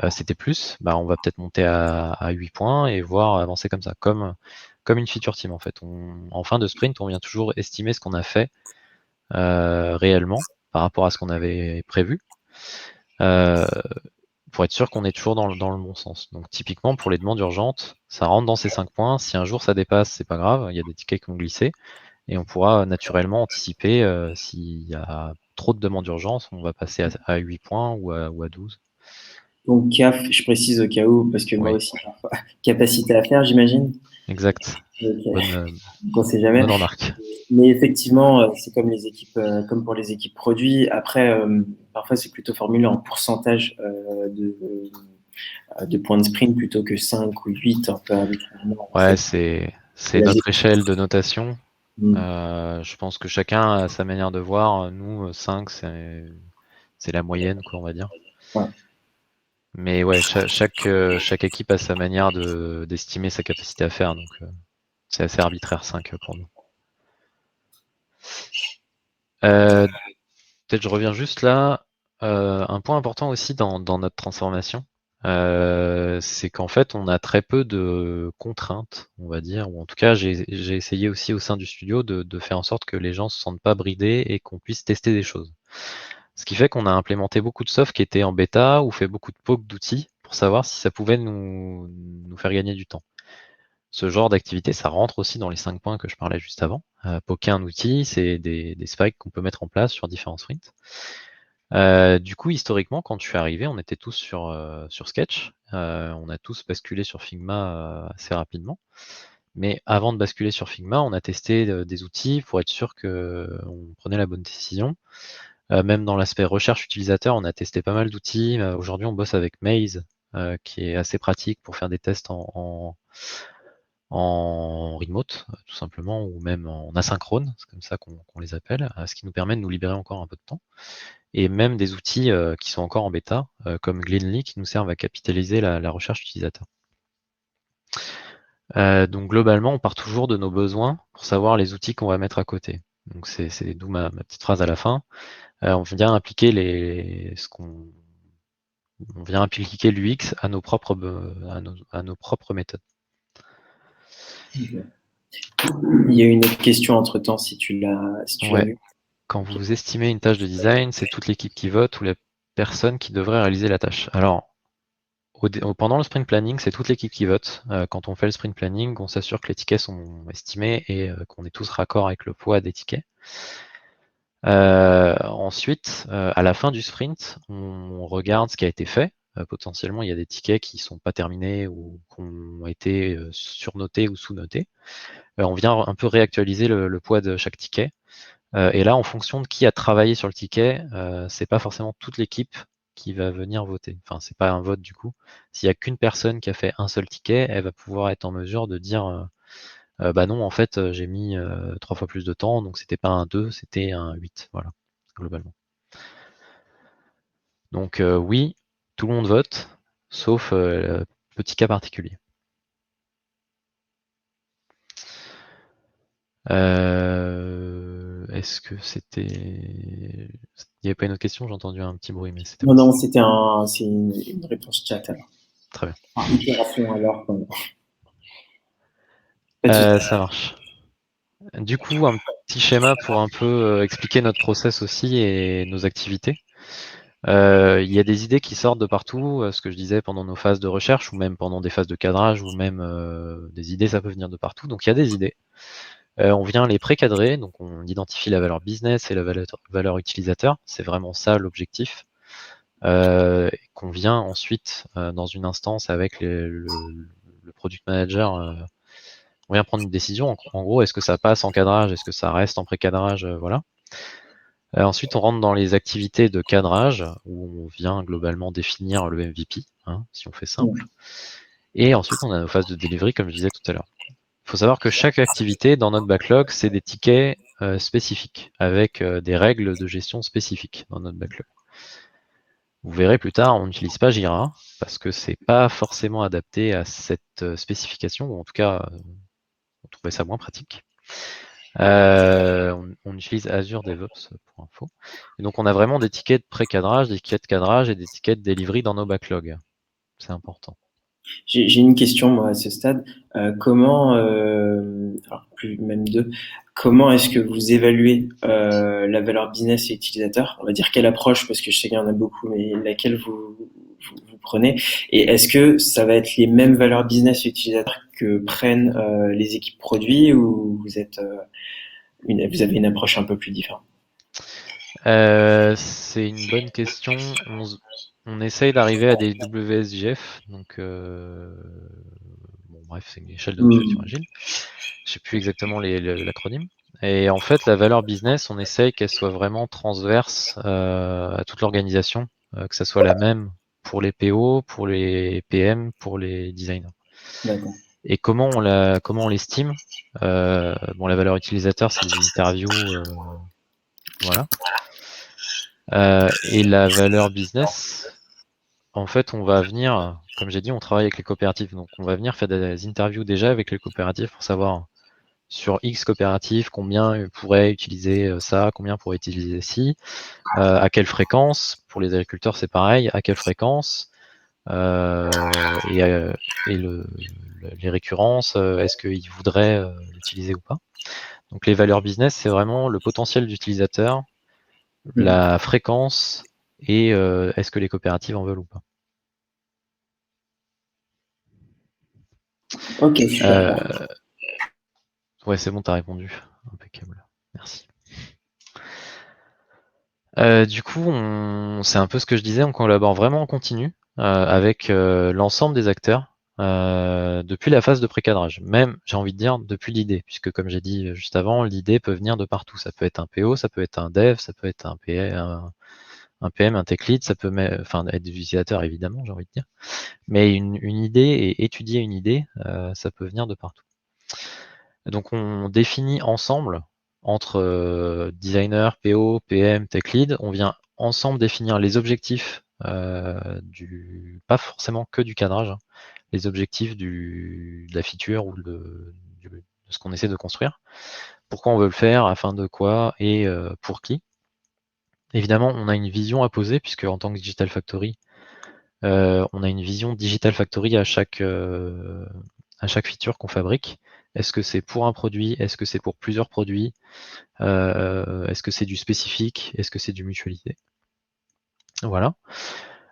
S2: c'était plus, bah, on va peut-être monter à 8 points et voir avancer comme ça, comme une feature team en fait. En fin de sprint, on vient toujours estimer ce qu'on a fait réellement par rapport à ce qu'on avait prévu, pour être sûr qu'on est toujours dans le bon sens. Donc typiquement pour les demandes urgentes, ça rentre dans ces 5 points. Si un jour ça dépasse, c'est pas grave, il y a des tickets qui ont glissé et on pourra naturellement anticiper s'il y a trop de demandes d'urgence, on va passer à 8 points ou à 12.
S1: Donc CAF, je précise au cas où, parce que moi
S2: Oui,
S1: aussi, parfois, capacité à faire, j'imagine.
S2: exact.
S1: Donc,
S2: Bonne,
S1: on sait jamais.
S2: bonne remarque.
S1: Mais effectivement, c'est comme les équipes, comme pour les équipes produits. Après, parfois, c'est plutôt formulé en pourcentage de points de sprint plutôt que 5 ou 8 un peu arbitrairement.
S2: Ouais, c'est
S1: La
S2: notre
S1: gestion.
S2: échelle de notation.
S1: Mm.
S2: Je pense que chacun a sa manière de voir. Nous, 5, c'est la moyenne, quoi, on va dire.
S1: Ouais.
S2: Mais ouais, chaque équipe a sa manière d'estimer sa capacité à faire, donc c'est assez arbitraire 5 pour nous. Peut-être je reviens juste là. Un point important aussi dans notre transformation, c'est qu'en fait on a très peu de contraintes, on va dire, ou en tout cas j'ai essayé aussi au sein du studio de faire en sorte que les gens se sentent pas bridés et qu'on puisse tester des choses. Ce qui fait qu'on a implémenté beaucoup de soft qui était en bêta ou fait beaucoup de poke d'outils pour savoir si ça pouvait nous faire gagner du temps. Ce genre d'activité, ça rentre aussi dans les 5 points que je parlais juste avant. Poker un outil, c'est des spikes qu'on peut mettre en place sur différents sprints. Du coup, historiquement, quand je suis arrivé, on était tous sur Sketch. On a tous basculé sur Figma assez rapidement. Mais avant de basculer sur Figma, on a testé des outils pour être sûr qu'on prenait la bonne décision. Même dans l'aspect recherche utilisateur, on a testé pas mal d'outils. Aujourd'hui, on bosse avec Maze, qui est assez pratique pour faire des tests en remote, tout simplement, ou même en asynchrone, c'est comme ça qu'on les appelle, ce qui nous permet de nous libérer encore un peu de temps. Et même des outils qui sont encore en bêta, comme Gleanly, qui nous servent à capitaliser la recherche utilisateur. Donc globalement, on part toujours de nos besoins pour savoir les outils qu'on va mettre à côté. Donc c'est d'où ma petite phrase à la fin. On vient appliquer on vient appliquer l'UX à nos propres méthodes.
S1: Il y a une autre question entre-temps, si tu l'as
S2: Ouais.
S1: vu.
S2: Quand vous estimez une tâche de design, c'est toute l'équipe qui vote ou la personne qui devrait réaliser la tâche. Alors, pendant le sprint planning, c'est toute l'équipe qui vote. Quand on fait le sprint planning, on s'assure que les tickets sont estimés et qu'on est tous raccord avec le poids des tickets. Ensuite, à la fin du sprint, on regarde ce qui a été fait. Potentiellement, il y a des tickets qui sont pas terminés ou qui ont été surnotés ou sous-notés. On vient un peu réactualiser le poids de chaque ticket. Et là, en fonction de qui a travaillé sur le ticket, c'est pas forcément toute l'équipe qui va venir voter. Enfin, c'est pas un vote du coup. S'il y a qu'une personne qui a fait un seul ticket, elle va pouvoir être en mesure de dire bah non, en fait, j'ai mis 3 fois plus de temps, donc c'était pas un 2, c'était un 8, voilà, globalement. Donc oui, tout le monde vote, sauf petit cas particulier. Est-ce que c'était. Il n'y avait pas une autre question? J'ai entendu un petit bruit, mais c'était
S1: Non,
S2: bon.
S1: non, c'est une réponse chat alors.
S2: Très bien.
S1: Enfin, itération alors. Pas de souci.
S2: Ça marche. Du coup, un petit schéma pour un peu expliquer notre process aussi et nos activités. Il y a des idées qui sortent de partout, ce que je disais pendant nos phases de recherche, ou même pendant des phases de cadrage, ou même des idées, ça peut venir de partout. Donc il y a des idées. On vient les pré-cadrer, donc on identifie la valeur business et la valeur utilisateur. C'est vraiment ça l'objectif. Qu'on vient ensuite dans une instance avec le product manager. On vient prendre une décision. En gros, est-ce que ça passe en cadrage? Est-ce que ça reste en pré-cadrage? Voilà. Ensuite, on rentre dans les activités de cadrage, où on vient globalement définir le MVP, hein, si on fait simple. Et ensuite, on a nos phases de delivery, comme je disais tout à l'heure. Il faut savoir que chaque activité dans notre backlog, c'est des tickets spécifiques, avec des règles de gestion spécifiques dans notre backlog. Vous verrez plus tard, on n'utilise pas Jira, parce que c'est pas forcément adapté à cette spécification, ou en tout cas, on trouvait ça moins pratique. On utilise Azure DevOps pour info. Et donc on a vraiment des tickets de pré-cadrage, des tickets de cadrage et des tickets de delivery dans nos backlogs. c'est important.
S1: J'ai une question, moi, à ce stade. Comment, alors plus même deux, comment est-ce que vous évaluez la valeur business et utilisateur? On va dire quelle approche, parce que je sais qu'il y en a beaucoup, mais laquelle vous prenez? Et est-ce que ça va être les mêmes valeurs business et utilisateurs que prennent les équipes produits ou vous avez une approche un peu plus différente?
S2: C'est une bonne question. On essaye d'arriver à des WSJF, donc bon, bref, c'est une échelle d'adoption agile. Je sais plus exactement l'acronyme. Et en fait, la valeur business, on essaye qu'elle soit vraiment transverse à toute l'organisation, que ça soit la même pour les PO, pour les PM, pour les designers.
S1: D'accord.
S2: Et comment on l'estime? Bon, la valeur utilisateur, c'est des interviews, voilà. Et la valeur business, en fait, on va venir, comme j'ai dit, on travaille avec les coopératives, donc on va venir faire des interviews déjà avec les coopératives pour savoir sur X coopératives combien pourraient utiliser ça, combien pourraient utiliser ci, à quelle fréquence. Pour les agriculteurs, c'est pareil, à quelle fréquence, et les récurrences, est-ce qu'ils voudraient l'utiliser ou pas. Donc les valeurs business, c'est vraiment le potentiel d'utilisateur, la fréquence et est-ce que les coopératives en veulent ou pas.
S1: Ok, super.
S2: Ouais, c'est bon, t'as répondu. Impeccable. Merci. Du coup, c'est un peu ce que je disais, on collabore vraiment en continu avec l'ensemble des acteurs depuis la phase de pré-cadrage. Même, j'ai envie de dire, depuis l'idée, puisque comme j'ai dit juste avant, l'idée peut venir de partout. Ça peut être un PO, ça peut être un dev, ça peut être un PM, un tech lead, ça peut enfin être des utilisateurs évidemment, j'ai envie de dire. Mais une idée et étudier une idée, ça peut venir de partout. Donc on définit ensemble entre designer, PO, PM, tech lead, on vient ensemble définir les objectifs pas forcément que du cadrage, hein, les objectifs de la feature ou de ce qu'on essaie de construire, pourquoi on veut le faire, afin de quoi et pour qui. Évidemment, on a une vision à poser, puisque en tant que Digital Factory, on a une vision Digital Factory à chaque feature qu'on fabrique. Est-ce que c'est pour un produit? Est-ce que c'est pour plusieurs produits? Est-ce que c'est du spécifique? Est-ce que c'est du mutualisé? Voilà.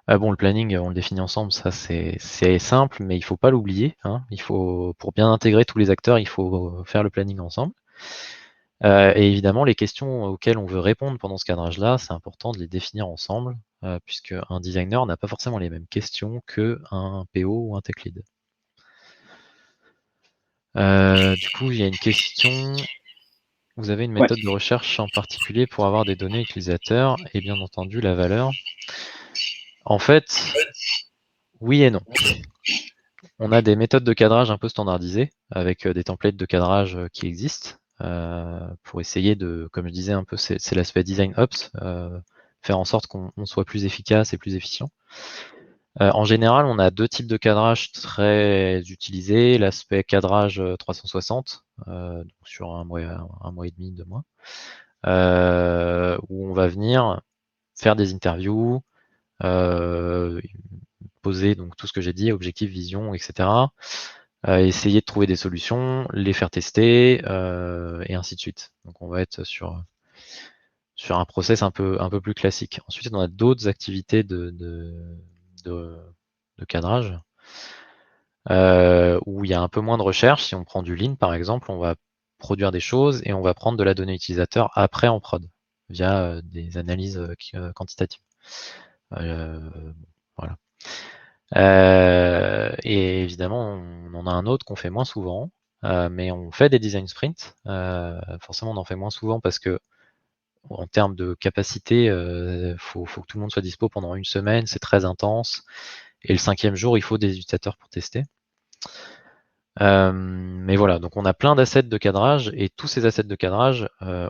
S2: Bon, le planning, on le définit ensemble, ça c'est simple, mais il faut pas l'oublier, hein. Pour bien intégrer tous les acteurs, il faut faire le planning ensemble. Et évidemment, les questions auxquelles on veut répondre pendant ce cadrage-là, c'est important de les définir ensemble, puisque un designer n'a pas forcément les mêmes questions qu'un PO ou un tech lead. Du coup, il y a une question. Vous avez une méthode de recherche en particulier pour avoir des données utilisateurs et bien entendu la valeur? En fait, oui et non. On a des méthodes de cadrage un peu standardisées avec des templates de cadrage qui existent pour essayer de, comme je disais un peu, c'est l'aspect design ops, faire en sorte qu'on soit plus efficace et plus efficient. En général, on a deux types de cadrage très utilisés. L'aspect cadrage 360, donc sur un mois et demi, 2 mois, où on va venir faire des interviews, poser donc tout ce que j'ai dit, objectif, vision, etc. Essayer de trouver des solutions, les faire tester, et ainsi de suite. Donc on va être sur un process un peu plus classique. Ensuite, on a d'autres activités de cadrage où il y a un peu moins de recherche. Si on prend du lean, par exemple, on va produire des choses et on va prendre de la donnée utilisateur après en prod via des analyses quantitatives. Voilà. Et évidemment, on en a un autre qu'on fait moins souvent, mais on fait des design sprints. Forcément, on en fait moins souvent parce que en termes de capacité, faut que tout le monde soit dispo pendant une semaine, c'est très intense. Et le 5e jour, il faut des utilisateurs pour tester. Mais voilà, donc on a plein d'assets de cadrage et tous ces assets de cadrage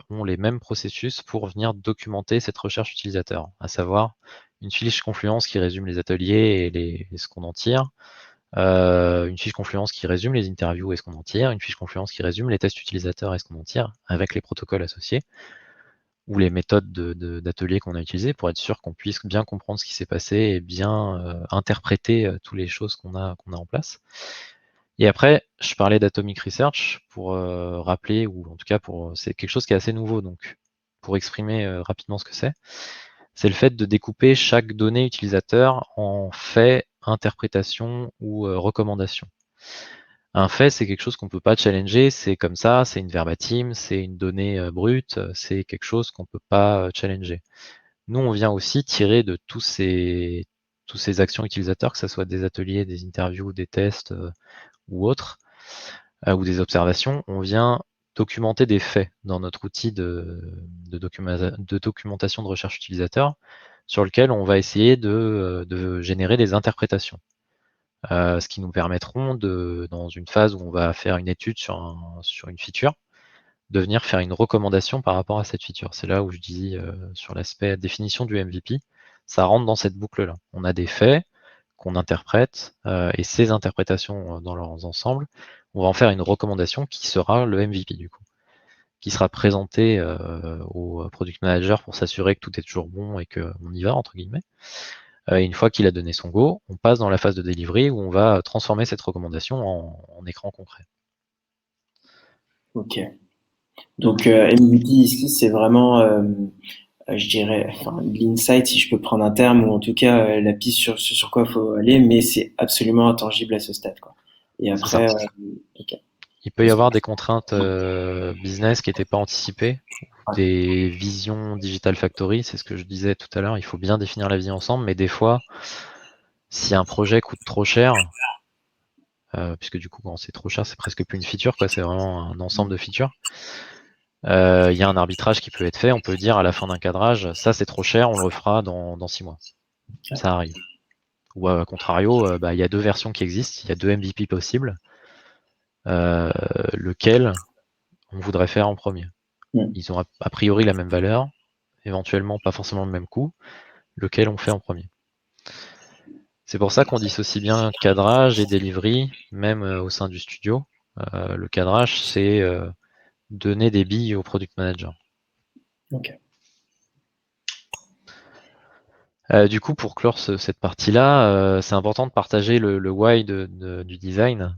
S2: ont les mêmes processus pour venir documenter cette recherche utilisateur, à savoir une fiche Confluence qui résume les ateliers et ce qu'on en tire, une fiche Confluence qui résume les interviews et ce qu'on en tire, une fiche Confluence qui résume les tests utilisateurs et ce qu'on en tire, avec les protocoles associés. ou les méthodes d'atelier qu'on a utilisées pour être sûr qu'on puisse bien comprendre ce qui s'est passé et bien interpréter toutes les choses qu'on a en place. Et après, je parlais d'Atomic Research pour rappeler, ou en tout cas c'est quelque chose qui est assez nouveau, donc pour exprimer rapidement ce que c'est le fait de découper chaque donnée utilisateur en fait, interprétation ou recommandation. Un fait, c'est quelque chose qu'on ne peut pas challenger, c'est comme ça, c'est une verbatim, c'est une donnée brute, c'est quelque chose qu'on ne peut pas challenger. Nous, on vient aussi tirer de tous ces actions utilisateurs, que ce soit des ateliers, des interviews, des tests ou autres, ou des observations, on vient documenter des faits dans notre outil de documentation de recherche utilisateur, sur lequel on va essayer de générer des interprétations. Ce qui nous permettront dans une phase où on va faire une étude sur une feature, de venir faire une recommandation par rapport à cette feature. C'est là où je dis sur l'aspect définition du MVP, ça rentre dans cette boucle-là. On a des faits qu'on interprète, et ces interprétations dans leurs ensembles, on va en faire une recommandation qui sera le MVP du coup, qui sera présenté au product manager pour s'assurer que tout est toujours bon et qu'on y va, entre guillemets. Et une fois qu'il a donné son go, on passe dans la phase de delivery où on va transformer cette recommandation en écran concret.
S1: Ok. Donc MVP ici, c'est vraiment, je dirais, enfin, l'insight, si je peux prendre un terme, ou en tout cas la piste sur quoi il faut aller, mais c'est absolument intangible à ce stade, quoi. Et
S2: C'est ça.
S1: après, ok.
S2: Il peut y avoir des contraintes business qui n'étaient pas anticipées,
S1: Ouais.
S2: des visions Digital Factory, c'est ce que je disais tout à l'heure, il faut bien définir la vision ensemble, mais des fois, si un projet coûte trop cher, puisque du coup quand c'est trop cher, c'est presque plus une feature, quoi, c'est vraiment un ensemble de features, il y a un arbitrage qui peut être fait, on peut dire à la fin d'un cadrage, ça c'est trop cher, on le fera dans 6 mois. Ça arrive. Ou à contrario, il y a 2 versions qui existent, il y a 2 MVP possibles, lequel on voudrait faire en premier.
S1: Mm.
S2: Ils ont a priori la même valeur, éventuellement pas forcément le même coût, lequel on fait en premier. C'est pour ça qu'on dissocie bien cadrage et delivery, même au sein du studio. Le cadrage, c'est donner des billes au product manager.
S1: Ok.
S2: Du coup, pour clore cette partie-là, c'est important de partager le why du design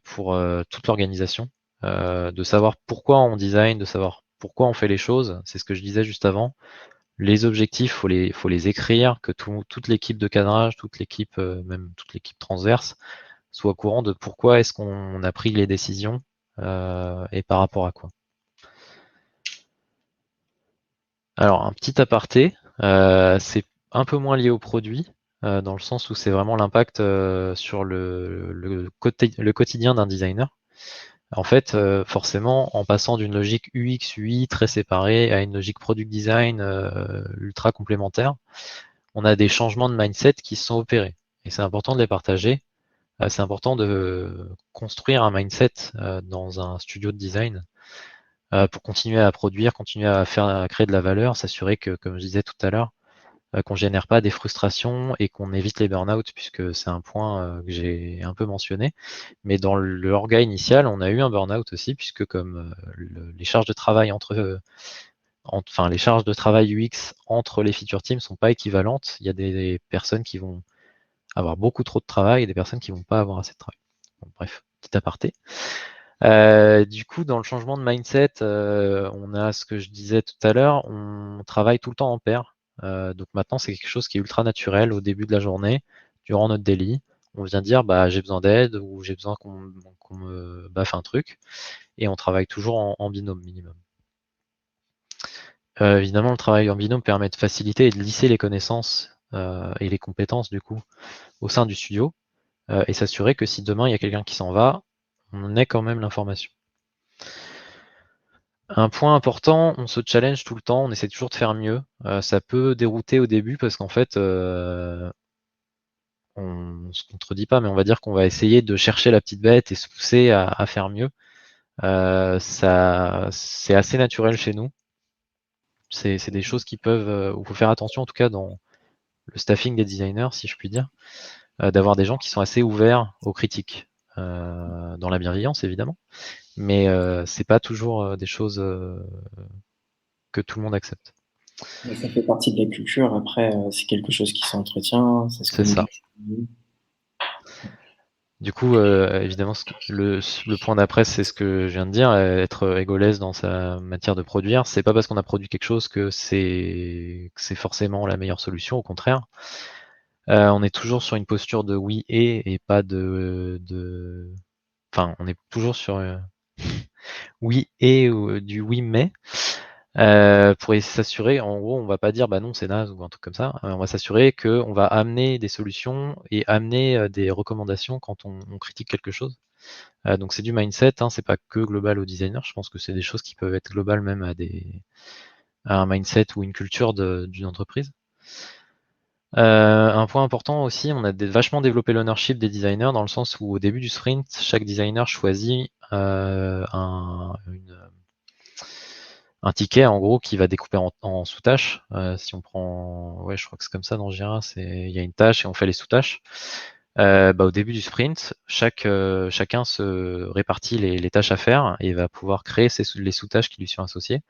S2: pour toute l'organisation, de savoir pourquoi on design, de savoir pourquoi on fait les choses. C'est ce que je disais juste avant. Les objectifs, faut les écrire, que toute l'équipe de cadrage, toute l'équipe, même toute l'équipe transverse, soit au courant de pourquoi est-ce qu'on a pris les décisions et par rapport à quoi. Alors, un petit aparté, c'est un peu moins lié au produit, dans le sens où c'est vraiment l'impact sur le quotidien d'un designer. En fait, forcément, en passant d'une logique UX, UI très séparée à une logique product design ultra complémentaire, on a des changements de mindset qui sont opérés. Et c'est important de les partager. C'est important de construire un mindset dans un studio de design pour continuer à produire, continuer à créer de la valeur, s'assurer que, comme je disais tout à l'heure, qu'on génère pas des frustrations et qu'on évite les burn-out, puisque c'est un point que j'ai un peu mentionné. Mais dans l'orga initial, on a eu un burn-out aussi, puisque comme les charges de travail enfin les charges de travail UX entre les feature teams sont pas équivalentes. Il y a des personnes qui vont avoir beaucoup trop de travail et des personnes qui vont pas avoir assez de travail. Bon, bref, petit aparté. Du coup, dans le changement de mindset, on a ce que je disais tout à l'heure, on travaille tout le temps en pair. Donc maintenant, c'est quelque chose qui est ultra naturel au début de la journée, durant notre daily. On vient dire, bah, j'ai besoin d'aide ou j'ai besoin qu'on me baffe un truc. Et on travaille toujours en binôme minimum. Évidemment, le travail en binôme permet de faciliter et de lisser les connaissances et les compétences du coup au sein du studio et s'assurer que si demain il y a quelqu'un qui s'en va, on ait quand même l'information. Un point important, on se challenge tout le temps, on essaie toujours de faire mieux. Ça peut dérouter au début parce qu'en fait, on se contredit pas, mais on va dire qu'on va essayer de chercher la petite bête et se pousser à faire mieux. Ça, c'est assez naturel chez nous. C'est des choses qui peuvent, où il faut faire attention en tout cas dans le staffing des designers, si je puis dire, d'avoir des gens qui sont assez ouverts aux critiques, dans la bienveillance évidemment, mais c'est pas toujours des choses que tout le monde accepte.
S1: Mais ça fait partie de la culture. Après, c'est quelque chose qui s'entretient, ça se
S2: C'est ça.
S1: communique.
S2: Du coup, évidemment, le point d'après, c'est ce que je viens de dire, être égolèse dans sa matière de produire. C'est pas parce qu'on a produit quelque chose que c'est forcément la meilleure solution, au contraire. On est toujours sur une posture de oui et pas enfin, on est toujours sur oui et du oui mais. Pour s'assurer, en gros, on va pas dire bah non c'est naze ou un truc comme ça. On va s'assurer qu'on va amener des solutions et amener des recommandations quand on critique quelque chose. Donc c'est du mindset, hein, c'est pas que global aux designers. Je pense que c'est des choses qui peuvent être globales même à un mindset ou une culture d'une entreprise. Un point important aussi, on a vachement développé l'ownership des designers dans le sens où au début du sprint, chaque designer choisit un ticket en gros qui va découper en sous-tâches. Si on prend, ouais, je crois que c'est comme ça dans Jira, il y a une tâche et on fait les sous-tâches. Au début du sprint, chacun se répartit les tâches à faire et va pouvoir créer les sous-tâches qui lui sont associées.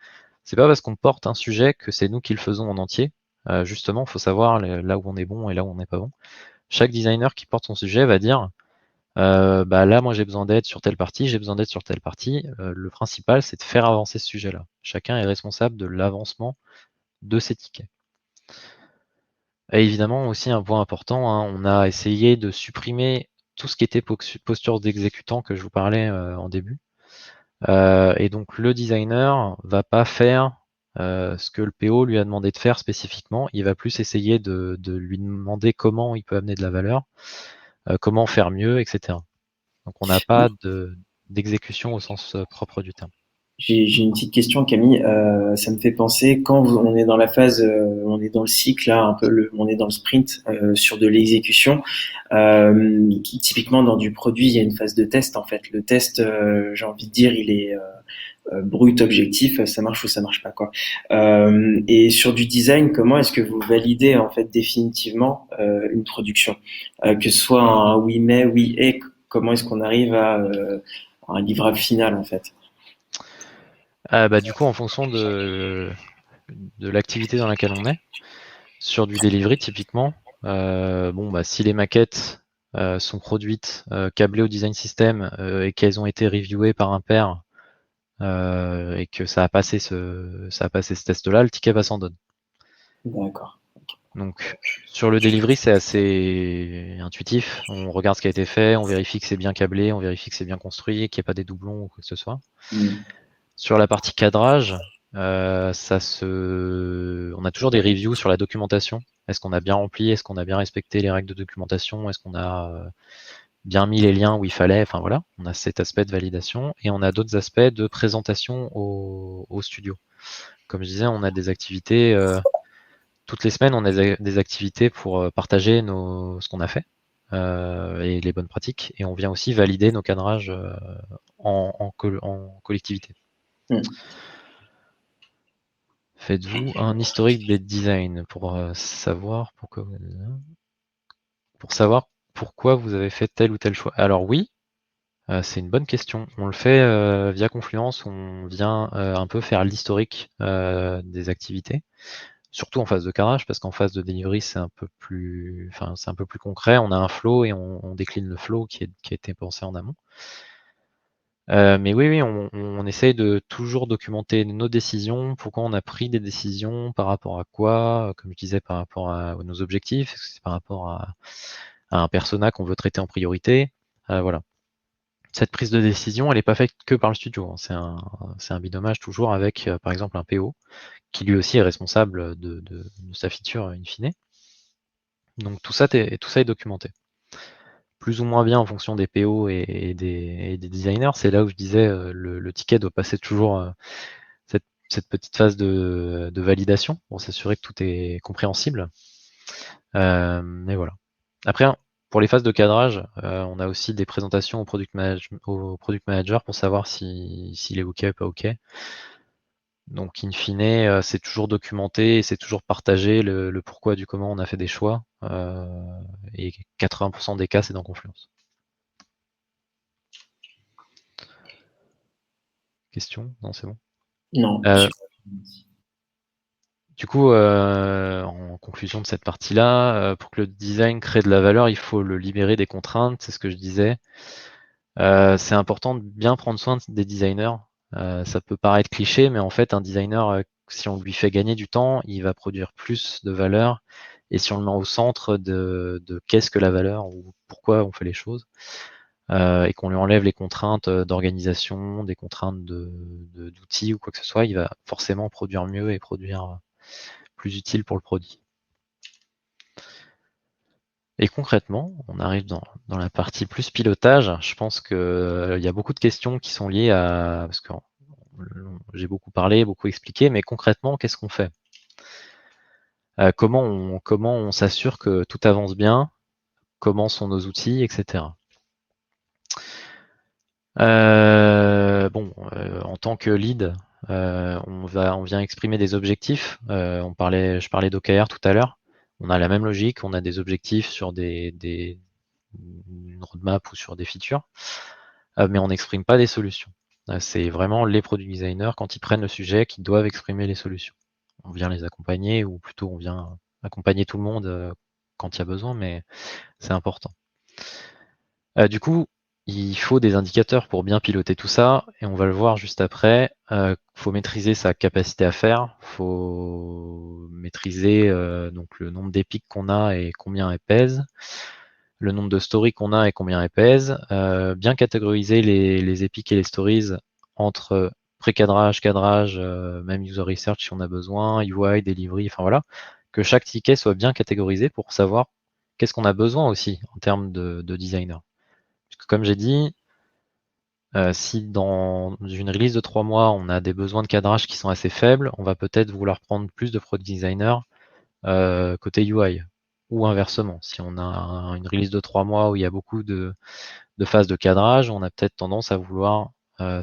S2: C'est pas parce qu'on porte un sujet que c'est nous qui le faisons en entier. Justement, il faut savoir là où on est bon et là où on n'est pas bon. Chaque designer qui porte son sujet va dire là, moi j'ai besoin d'aide sur telle partie, j'ai besoin d'aide sur telle partie. Le principal, c'est de faire avancer ce sujet-là. Chacun est responsable de l'avancement de ses tickets. Et évidemment, aussi un point important, hein, on a essayé de supprimer tout ce qui était posture d'exécutant que je vous parlais en début. Et donc le designer va pas faire ce que le PO lui a demandé de faire spécifiquement. Il va plus essayer de lui demander comment il peut amener de la valeur, comment faire mieux, etc. Donc on n'a pas d'exécution au sens propre du terme.
S1: J'ai une petite question, Camille. Ça me fait penser quand on est dans la phase, on est dans le cycle là, un peu on est dans le sprint sur de l'exécution. Typiquement dans du produit, il y a une phase de test en fait. Le test, j'ai envie de dire, il est brut, objectif, ça marche ou ça marche pas quoi. Et sur du design, comment est-ce que vous validez en fait définitivement une production, que ce soit un oui mais, oui et, comment est-ce qu'on arrive à un livrable final en fait?
S2: Du coup, en fonction de l'activité dans laquelle on est, sur du delivery typiquement, si les maquettes sont produites, câblées au design system et qu'elles ont été reviewées par un pair et que ça a passé ce test-là, le ticket va s'en donner.
S1: D'accord.
S2: Donc sur le delivery, c'est assez intuitif. On regarde ce qui a été fait, on vérifie que c'est bien câblé, on vérifie que c'est bien construit, qu'il n'y a pas des doublons ou quoi que ce soit.
S1: Mm.
S2: Sur la partie cadrage, on a toujours des reviews sur la documentation. Est-ce qu'on a bien rempli? Est-ce qu'on a bien respecté les règles de documentation? Est-ce qu'on a bien mis les liens où il fallait? Enfin voilà, on a cet aspect de validation et on a d'autres aspects de présentation au studio. Comme je disais, on a des activités toutes les semaines, on a des activités pour partager ce qu'on a fait et les bonnes pratiques. Et on vient aussi valider nos cadrages en collectivité.
S1: Mm.
S2: Faites-vous un historique des designs pour savoir pourquoi vous avez fait tel ou tel choix? Alors oui, c'est une bonne question. On le fait via Confluence, on vient un peu faire l'historique des activités, surtout en phase de cadrage, parce qu'en phase de delivery, c'est un peu plus concret. On a un flow et on décline le flow qui a été pensé en amont. Mais oui, on essaye de toujours documenter nos décisions, pourquoi on a pris des décisions, par rapport à quoi, comme je disais, par rapport à nos objectifs, est-ce que c'est par rapport à un persona qu'on veut traiter en priorité. Voilà. Cette prise de décision, elle n'est pas faite que par le studio, hein. C'est un binômage toujours avec, par exemple, un PO, qui lui aussi est responsable de sa feature in fine. Donc tout ça est documenté. Plus ou moins bien en fonction des PO et des designers. C'est là où je disais le ticket doit passer toujours cette petite phase de validation pour s'assurer que tout est compréhensible. Et voilà. Après, pour les phases de cadrage, on a aussi des présentations au product manager pour savoir s'il est OK ou pas OK. Donc, in fine, c'est toujours documenté et c'est toujours partagé le pourquoi du comment on a fait des choix. Et 80% des cas, c'est dans Confluence. Question? Non, c'est bon.
S1: Non.
S2: Euh, Du coup, en conclusion de cette partie-là, pour que le design crée de la valeur, il faut le libérer des contraintes, c'est ce que je disais. C'est important de bien prendre soin des designers. Ça peut paraître cliché, mais en fait, un designer, si on lui fait gagner du temps, il va produire plus de valeur. Et si on le met au centre de qu'est-ce que la valeur ou pourquoi on fait les choses, et qu'on lui enlève les contraintes d'organisation, des contraintes d'outils ou quoi que ce soit, il va forcément produire mieux et produire plus utile pour le produit. Et concrètement, on arrive dans la partie plus pilotage. Je pense qu'il y a beaucoup de questions qui sont liées à... Parce que j'ai beaucoup parlé, beaucoup expliqué, mais concrètement, qu'est-ce qu'on fait? Comment on s'assure que tout avance bien? Comment sont nos outils, etc. En tant que lead, on vient exprimer des objectifs. Je parlais d'OKR tout à l'heure. On a la même logique, on a des objectifs sur une roadmap ou sur des features, mais on n'exprime pas des solutions. C'est vraiment les product designers, quand ils prennent le sujet, qui doivent exprimer les solutions. On vient les accompagner, ou plutôt on vient accompagner tout le monde quand il y a besoin, mais c'est important. Du coup, il faut des indicateurs pour bien piloter tout ça, et on va le voir juste après. Faut maîtriser sa capacité à faire, faut maîtriser donc le nombre d'épiques qu'on a et combien elles pèsent, le nombre de stories qu'on a et combien elles pèsent, bien catégoriser les epics et les stories entre pré-cadrage, cadrage, même user research si on a besoin, UI, delivery, enfin voilà, que chaque ticket soit bien catégorisé pour savoir qu'est-ce qu'on a besoin aussi en termes de designer. Parce que comme j'ai dit, si dans une release de 3 mois, on a des besoins de cadrage qui sont assez faibles, on va peut-être vouloir prendre plus de product designers côté UI. Ou inversement, si on a une release de 3 mois où il y a beaucoup de phases de cadrage, on a peut-être tendance à vouloir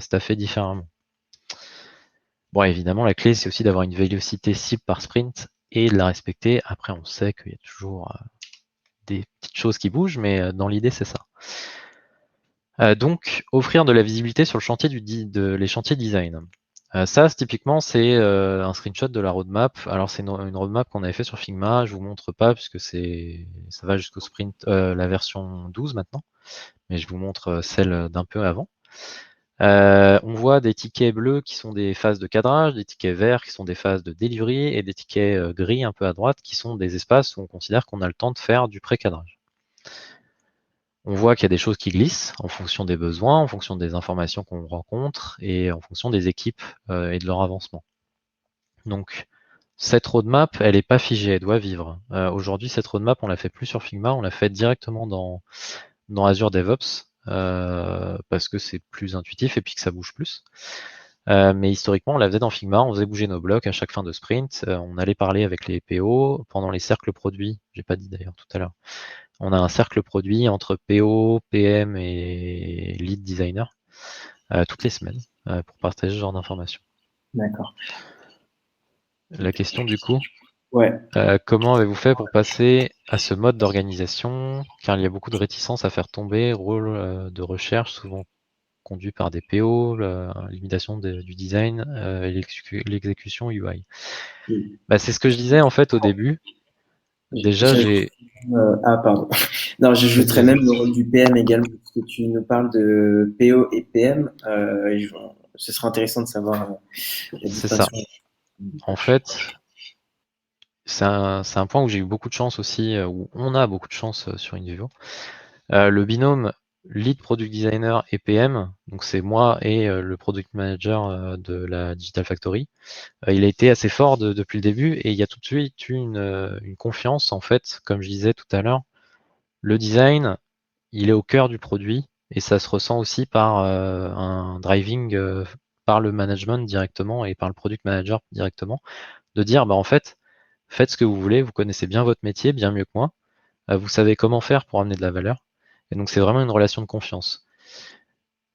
S2: staffer différemment. Bon, évidemment, la clé, c'est aussi d'avoir une vélocité cible par sprint et de la respecter. Après, on sait qu'il y a toujours des petites choses qui bougent, mais dans l'idée, c'est ça. Donc, offrir de la visibilité sur le chantier les chantiers design. Ça, typiquement, c'est un screenshot de la roadmap. Alors, c'est une roadmap qu'on avait fait sur Figma. Je vous montre pas puisque ça va jusqu'au sprint, la version 12 maintenant. Mais je vous montre celle d'un peu avant. On voit des tickets bleus qui sont des phases de cadrage, des tickets verts qui sont des phases de delivery et des tickets gris un peu à droite qui sont des espaces où on considère qu'on a le temps de faire du pré-cadrage. On voit qu'il y a des choses qui glissent en fonction des besoins, en fonction des informations qu'on rencontre et en fonction des équipes et de leur avancement. Donc, cette roadmap, elle n'est pas figée, elle doit vivre. Aujourd'hui, cette roadmap, on l'a fait plus sur Figma, on l'a fait directement dans Azure DevOps parce que c'est plus intuitif et puis que ça bouge plus. Mais historiquement, on la faisait dans Figma, on faisait bouger nos blocs à chaque fin de sprint, on allait parler avec les PO pendant les cercles produits, j'ai pas dit d'ailleurs tout à l'heure. On a un cercle produit entre PO, PM et lead designer toutes les semaines pour partager ce genre d'informations.
S1: D'accord.
S2: La question du coup,
S1: Ouais.
S2: comment avez-vous fait pour passer à ce mode d'organisation? Car il y a beaucoup de réticence à faire tomber rôle de recherche, souvent conduit par des PO, la limitation du design et l'exécution UI. Bah, c'est ce que je disais en fait au début. Déjà, j'ai...
S1: Pardon. Non, j'ajouterais même le rôle du PM également, parce que tu nous parles de PO et PM. Ce serait intéressant de savoir la
S2: C'est ça.
S1: distinction.
S2: En fait, c'est un point où j'ai eu beaucoup de chance aussi, où on a beaucoup de chance sur InVivo. Le binôme lead product designer et PM, donc c'est moi et le product manager de la Digital Factory. Il a été assez fort depuis le début et il y a tout de suite une confiance en fait, comme je disais tout à l'heure. Le design, il est au cœur du produit et ça se ressent aussi par un driving par le management directement et par le product manager directement, de dire bah en fait, faites ce que vous voulez, vous connaissez bien votre métier, bien mieux que moi, vous savez comment faire pour amener de la valeur. Et donc c'est vraiment une relation de confiance.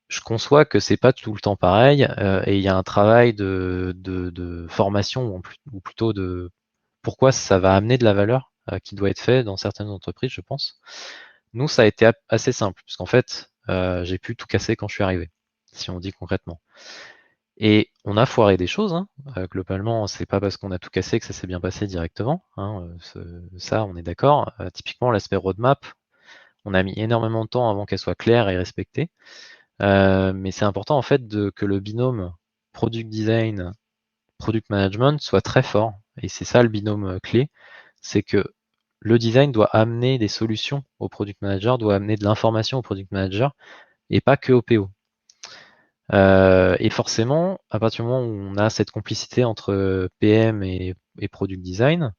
S2: Je conçois que c'est pas tout le temps pareil et il y a un travail de formation ou plutôt de pourquoi ça va amener de la valeur qui doit être fait dans certaines entreprises, je pense. Nous, ça a été assez simple, puisqu'en fait, j'ai pu tout casser quand je suis arrivé, si on dit concrètement. Et on a foiré des choses, hein. Globalement, c'est pas parce qu'on a tout cassé que ça s'est bien passé directement, hein, ça, on est d'accord. Typiquement, l'aspect roadmap, on a mis énormément de temps avant qu'elle soit claire et respectée. Mais c'est important en fait que le binôme product design, product management soit très fort. Et c'est ça le binôme clé, c'est que le design doit amener des solutions au product manager, doit amener de l'information au product manager et pas que au PO. Et forcément, à partir du moment où on a cette complicité entre PM et product design,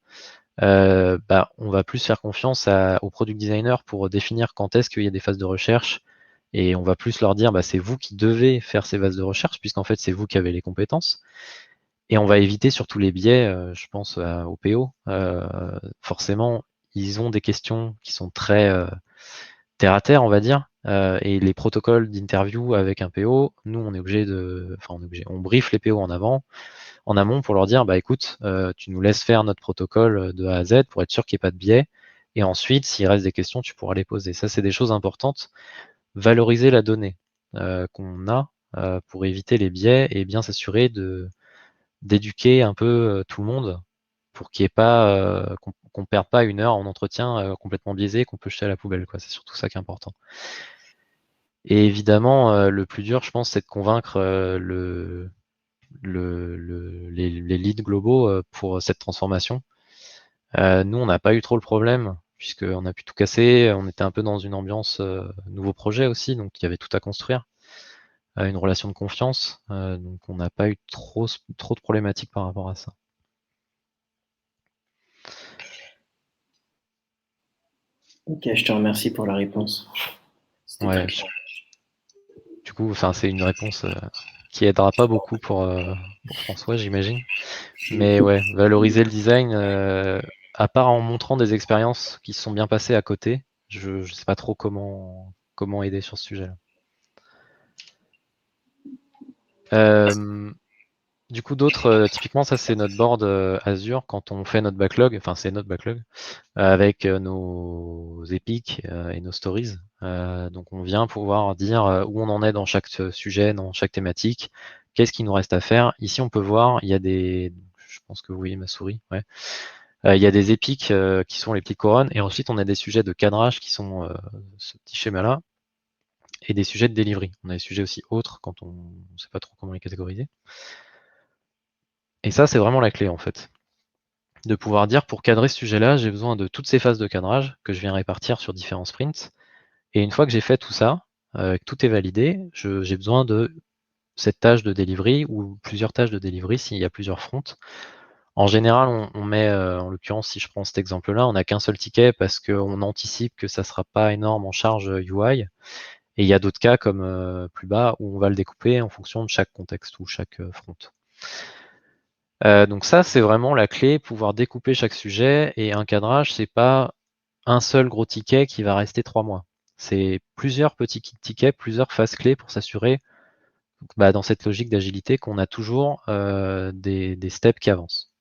S2: on va plus faire confiance au product designer pour définir quand est-ce qu'il y a des phases de recherche, et on va plus leur dire c'est vous qui devez faire ces phases de recherche, puisqu'en fait c'est vous qui avez les compétences. Et on va éviter surtout les biais, je pense au PO. Forcément, ils ont des questions qui sont très terre à terre, on va dire. Et les protocoles d'interview avec un PO, nous, on est obligé on briefe les PO en amont pour leur dire, écoute, tu nous laisses faire notre protocole de A à Z pour être sûr qu'il n'y ait pas de biais. Et ensuite, s'il reste des questions, tu pourras les poser. Ça, c'est des choses importantes. Valoriser la donnée qu'on a pour éviter les biais et bien s'assurer d'éduquer un peu tout le monde pour qu'il n'y ait pas qu'on perde pas une heure en entretien complètement biaisé qu'on peut jeter à la poubelle, quoi. C'est surtout ça qui est important. Et évidemment, le plus dur, je pense, c'est de convaincre les leads globaux pour cette transformation. Nous, on n'a pas eu trop le problème, puisqu'on a pu tout casser. On était un peu dans une ambiance nouveau projet aussi, donc il y avait tout à construire. Une relation de confiance. Donc on n'a pas eu trop de problématiques par rapport à ça.
S1: Ok, je te remercie pour la réponse. C'était
S2: Ouais,
S1: très clair.
S2: du coup, c'est une réponse qui aidera pas beaucoup pour François, j'imagine. Mais ouais, valoriser le design, à part en montrant des expériences qui se sont bien passées à côté, je sais pas trop comment aider sur ce sujet-là. Du coup, d'autres, typiquement, ça c'est notre board Azure quand on fait notre backlog, enfin c'est notre backlog, avec nos épiques et nos stories. Donc on vient pouvoir dire où on en est dans chaque sujet, dans chaque thématique, qu'est-ce qu'il nous reste à faire. Ici, on peut voir, il y a je pense que vous voyez ma souris, ouais. Il y a des épiques qui sont les petites couronnes, et ensuite on a des sujets de cadrage qui sont ce petit schéma-là, et des sujets de delivery. On a des sujets aussi autres quand on ne sait pas trop comment les catégoriser. Et ça, c'est vraiment la clé en fait. De pouvoir dire pour cadrer ce sujet-là, j'ai besoin de toutes ces phases de cadrage que je viens répartir sur différents sprints. Et une fois que j'ai fait tout ça, que tout est validé, j'ai besoin de cette tâche de delivery ou plusieurs tâches de delivery s'il y a plusieurs fronts. En général, on met, en l'occurrence, si je prends cet exemple-là, on n'a qu'un seul ticket parce qu'on anticipe que ça ne sera pas énorme en charge UI. Et il y a d'autres cas comme plus bas où on va le découper en fonction de chaque contexte ou chaque front. Donc ça, c'est vraiment la clé, pouvoir découper chaque sujet. Et un cadrage, c'est pas un seul gros ticket qui va rester 3 mois. C'est plusieurs petits tickets, plusieurs phases clés pour s'assurer, dans cette logique d'agilité, qu'on a toujours des steps qui avancent.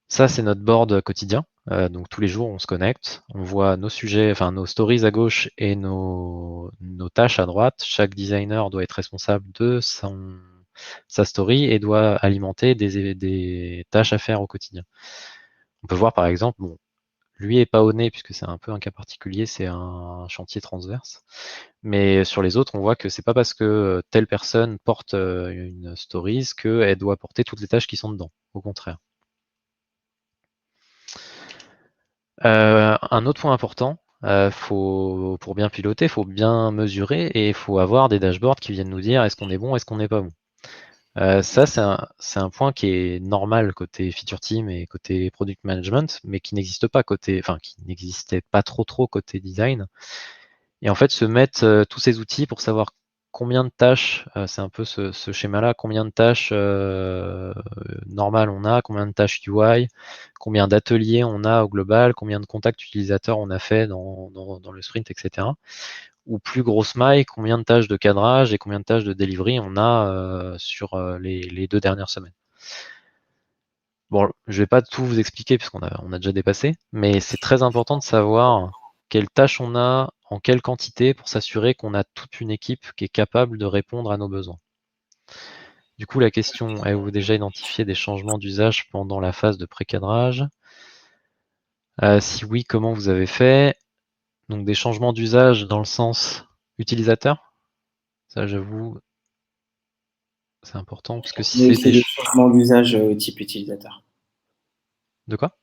S2: Ça, c'est notre board quotidien. Donc tous les jours, on se connecte, on voit nos sujets, enfin nos stories à gauche et nos tâches à droite. Chaque designer doit être responsable de sa story et doit alimenter des tâches à faire au quotidien. On peut voir par exemple, bon, lui est pas au nez puisque c'est un peu un cas particulier, c'est un chantier transverse. Mais sur les autres, on voit que c'est pas parce que telle personne porte une stories qu'elle doit porter toutes les tâches qui sont dedans. Au contraire. Un autre point important, pour bien piloter, il faut bien mesurer et il faut avoir des dashboards qui viennent nous dire est-ce qu'on est bon, est-ce qu'on n'est pas bon. Ça, c'est un point qui est normal côté feature team et côté product management, mais qui n'existe pas qui n'existait pas trop côté design. Et en fait, se mettre tous ces outils pour savoir combien de tâches, c'est un peu ce schéma-là, combien de tâches normales on a, combien de tâches UI, combien d'ateliers on a au global, combien de contacts utilisateurs on a fait dans le sprint, etc. Ou plus grosse maille, combien de tâches de cadrage et combien de tâches de delivery on a sur les 2 dernières semaines. Bon, je vais pas tout vous expliquer puisqu'on a déjà dépassé, mais c'est très important de savoir quelles tâches on a, en quelle quantité, pour s'assurer qu'on a toute une équipe qui est capable de répondre à nos besoins. Du coup, la question, avez-vous déjà identifié des changements d'usage pendant la phase de pré-cadrage? Si oui, comment vous avez fait? Donc des changements d'usage dans le sens utilisateur. Ça, j'avoue, c'est important, parce que si
S1: Oui,
S2: c'est
S1: c'est
S2: des...
S1: des changements d'usage type utilisateur.
S2: De quoi?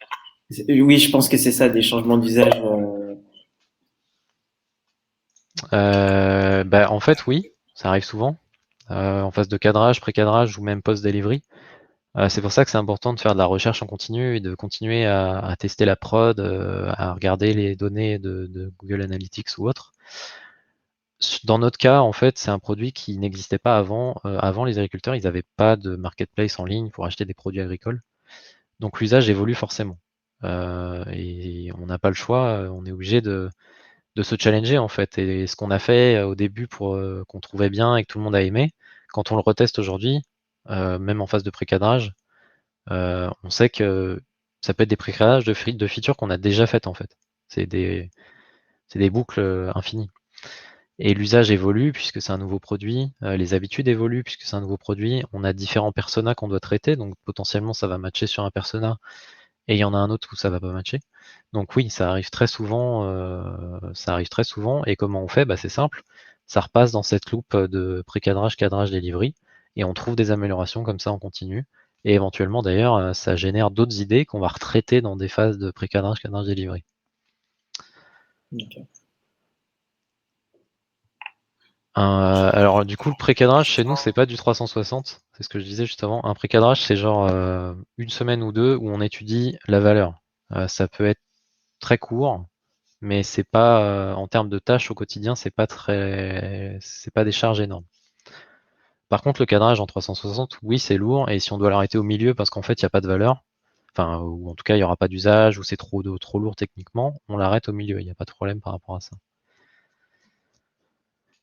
S1: Oui, je pense que c'est ça, des changements d'usage.
S2: En fait, oui, ça arrive souvent. En phase de cadrage, pré-cadrage ou même post-delivery. C'est pour ça que c'est important de faire de la recherche en continu et de continuer à tester la prod, à regarder les données de Google Analytics ou autre. Dans notre cas, en fait, c'est un produit qui n'existait pas avant. Avant, les agriculteurs, ils n'avaient pas de marketplace en ligne pour acheter des produits agricoles. Donc l'usage évolue forcément. Et on n'a pas le choix, on est obligé de se challenger en fait. Et ce qu'on a fait au début pour qu'on trouvait bien et que tout le monde a aimé, quand on le reteste aujourd'hui, même en phase de pré-cadrage, on sait que ça peut être des pré-cadrages de features qu'on a déjà faites en fait. C'est des boucles infinies. Et l'usage évolue puisque c'est un nouveau produit, les habitudes évoluent puisque c'est un nouveau produit, on a différents personas qu'on doit traiter, donc potentiellement ça va matcher sur un persona et il y en a un autre où ça va pas matcher. Donc oui, ça arrive très souvent. Et comment on fait? Bah, c'est simple, ça repasse dans cette loupe de pré-cadrage, cadrage, delivery, et on trouve des améliorations comme ça en continu. Et éventuellement d'ailleurs, ça génère d'autres idées qu'on va retraiter dans des phases de pré-cadrage, cadrage, delivery.
S1: Okay.
S2: Alors du coup, le pré-cadrage chez nous, c'est pas du 360, c'est ce que je disais juste avant. Un pré-cadrage, c'est genre une semaine ou deux où on étudie la valeur. Ça peut être très court, mais c'est pas en termes de tâches au quotidien, c'est pas des charges énormes. Par contre, le cadrage en 360, oui, c'est lourd, et si on doit l'arrêter au milieu parce qu'en fait, il n'y a pas de valeur, enfin, ou en tout cas, il n'y aura pas d'usage, ou c'est trop lourd techniquement, on l'arrête au milieu, il n'y a pas de problème par rapport à ça.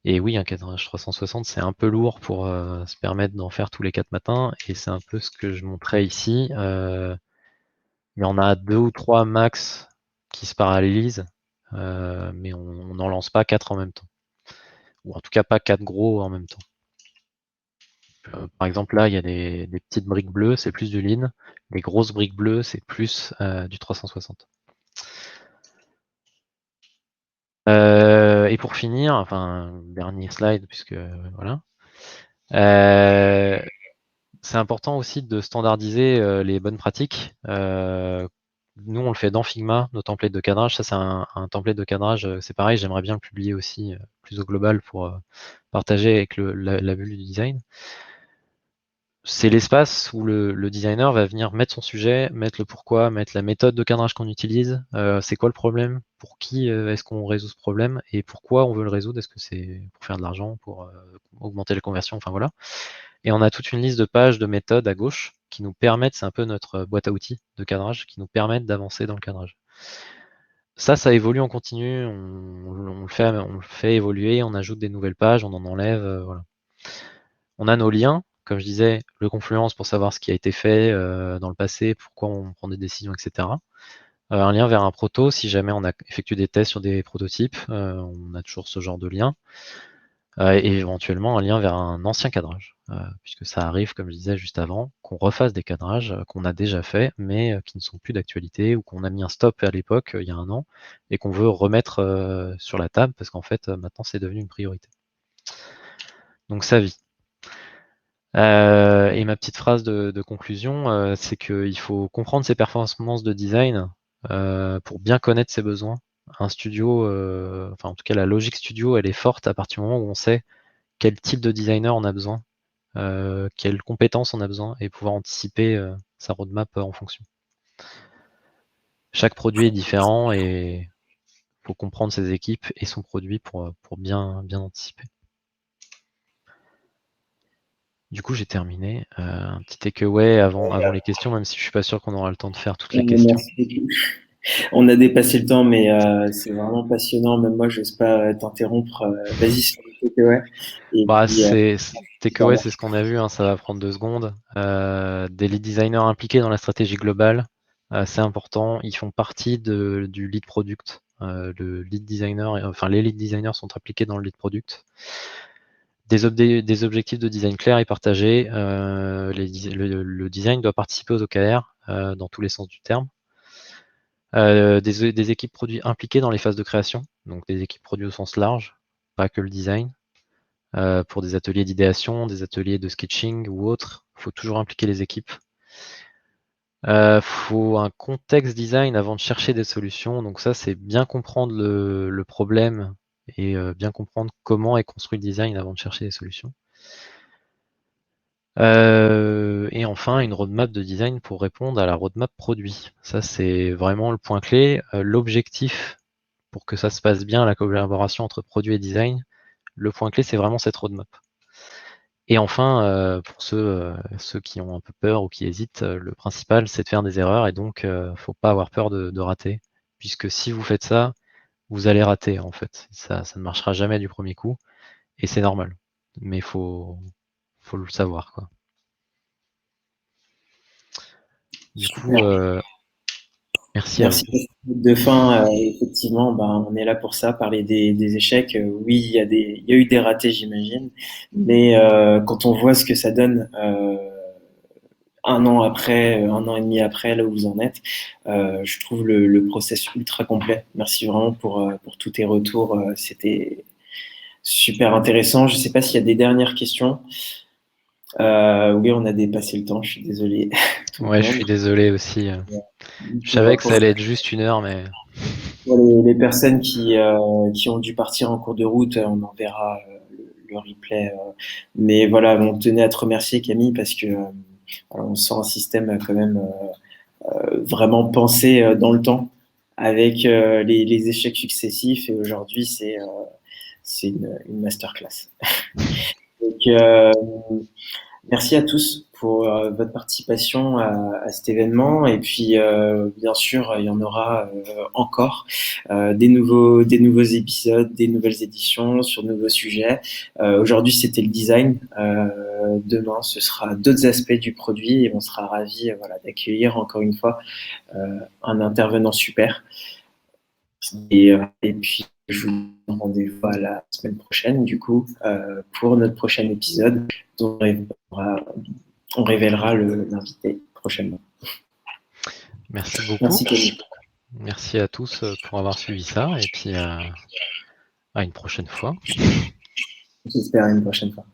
S2: Et oui, un cadrage 360, c'est un peu lourd pour se permettre d'en faire tous les 4 matins, et c'est un peu ce que je montrais ici. Il y en a 2 ou 3 max qui se parallélisent, mais on n'en lance pas 4 en même temps. Ou en tout cas pas 4 gros en même temps. Par exemple, là, il y a des petites briques bleues, c'est plus du lean. Les grosses briques bleues, c'est plus du 360. Et pour finir, enfin, dernier slide, puisque voilà. C'est important aussi de standardiser les bonnes pratiques. Nous, on le fait dans Figma, nos templates de cadrage. Ça, c'est un template de cadrage. C'est pareil, j'aimerais bien le publier aussi plus au global pour partager avec la bulle du design. C'est l'espace où le designer va venir mettre son sujet, mettre le pourquoi, mettre la méthode de cadrage qu'on utilise, c'est quoi le problème, pour qui est-ce qu'on résout ce problème, et pourquoi on veut le résoudre, est-ce que c'est pour faire de l'argent, pour augmenter la conversion, enfin voilà. Et on a toute une liste de pages de méthodes à gauche qui nous permettent, c'est un peu notre boîte à outils de cadrage, qui nous permettent d'avancer dans le cadrage. Ça évolue en continu, on le fait évoluer, on ajoute des nouvelles pages, on en enlève, voilà. On a nos liens, comme je disais, le Confluence pour savoir ce qui a été fait dans le passé, pourquoi on prend des décisions, etc. Un lien vers un proto, si jamais on a effectué des tests sur des prototypes, on a toujours ce genre de lien. Et éventuellement un lien vers un ancien cadrage, puisque ça arrive, comme je disais juste avant, qu'on refasse des cadrages qu'on a déjà fait, mais qui ne sont plus d'actualité, ou qu'on a mis un stop à l'époque, il y a un an, et qu'on veut remettre sur la table, parce qu'en fait, maintenant, c'est devenu une priorité. Donc ça vit. Et ma petite phrase de conclusion, c'est qu'il faut comprendre ses performances de design pour bien connaître ses besoins. Un studio, enfin en tout cas la logique studio, elle est forte à partir du moment où on sait quel type de designer on a besoin, quelles compétences on a besoin, et pouvoir anticiper sa roadmap en fonction. Chaque produit est différent et il faut comprendre ses équipes et son produit pour bien anticiper. Du coup, j'ai terminé. Un petit takeaway avant les questions, même si je suis pas sûr qu'on aura le temps de faire toutes les questions.
S1: Merci beaucoup. On a dépassé le temps, mais c'est vraiment passionnant. Même moi, je n'ose pas t'interrompre. Vas-y sur le takeaway. Et
S2: Bah,
S1: puis,
S2: takeaway, c'est ce qu'on a vu, hein, ça va prendre 2 secondes. Des lead designers impliqués dans la stratégie globale, c'est important. Ils font partie du lead product. Le lead designer, enfin les lead designers sont impliqués dans le lead product. Des objectifs de design clairs et partagés. Le design doit participer aux OKR dans tous les sens du terme. Des équipes produits impliquées dans les phases de création, donc des équipes produits au sens large, pas que le design. Pour des ateliers d'idéation, des ateliers de sketching ou autres, il faut toujours impliquer les équipes. Faut un contexte design avant de chercher des solutions. Donc ça, c'est bien comprendre le problème et bien comprendre comment est construit le design avant de chercher des solutions. Et enfin, une roadmap de design pour répondre à la roadmap produit. Ça, c'est vraiment le point clé. L'objectif pour que ça se passe bien, la collaboration entre produit et design, le point clé, c'est vraiment cette roadmap. Et enfin, pour ceux qui ont un peu peur ou qui hésitent, le principal, c'est de faire des erreurs et donc, faut pas avoir peur de rater. Puisque si vous faites ça, vous allez rater en fait. Ça ne marchera jamais du premier coup et c'est normal. Mais faut le savoir, quoi. Du coup, merci à vous.
S1: Merci pour ce mot de fin. Effectivement, ben, on est là pour ça, parler des échecs. Oui, il y a eu des ratés, j'imagine, mais quand on voit ce que ça donne un an après, un an et demi après, là où vous en êtes, je trouve le process ultra complet. Merci vraiment pour tous tes retours. C'était super intéressant. Je ne sais pas s'il y a des dernières questions. Oui, on a dépassé le temps. Je suis désolé, tout le
S2: Ouais, je
S1: monde.
S2: suis désolé aussi. Je savais que ça allait être juste 1 heure, mais
S1: Pour les personnes qui ont dû partir en cours de route, on enverra le replay. Mais voilà, on tenait à te remercier, Camille, parce que voilà, on sent un système quand même vraiment pensé dans le temps, avec les échecs successifs. Et aujourd'hui, c'est une masterclass. Donc, merci à tous pour votre participation à cet événement. Et puis, bien sûr, il y en aura encore des nouveaux épisodes, des nouvelles éditions sur de nouveaux sujets. Aujourd'hui, c'était le design. Demain, ce sera d'autres aspects du produit et on sera ravis voilà, d'accueillir encore une fois un intervenant super. Et puis, je vous donne rendez-vous à la semaine prochaine, du coup, pour notre prochain épisode, dont on révélera l'invité prochainement.
S2: merci beaucoup.
S1: Merci, Camille.
S2: Merci à tous pour avoir suivi ça et puis à une prochaine fois.
S1: J'espère à une prochaine fois.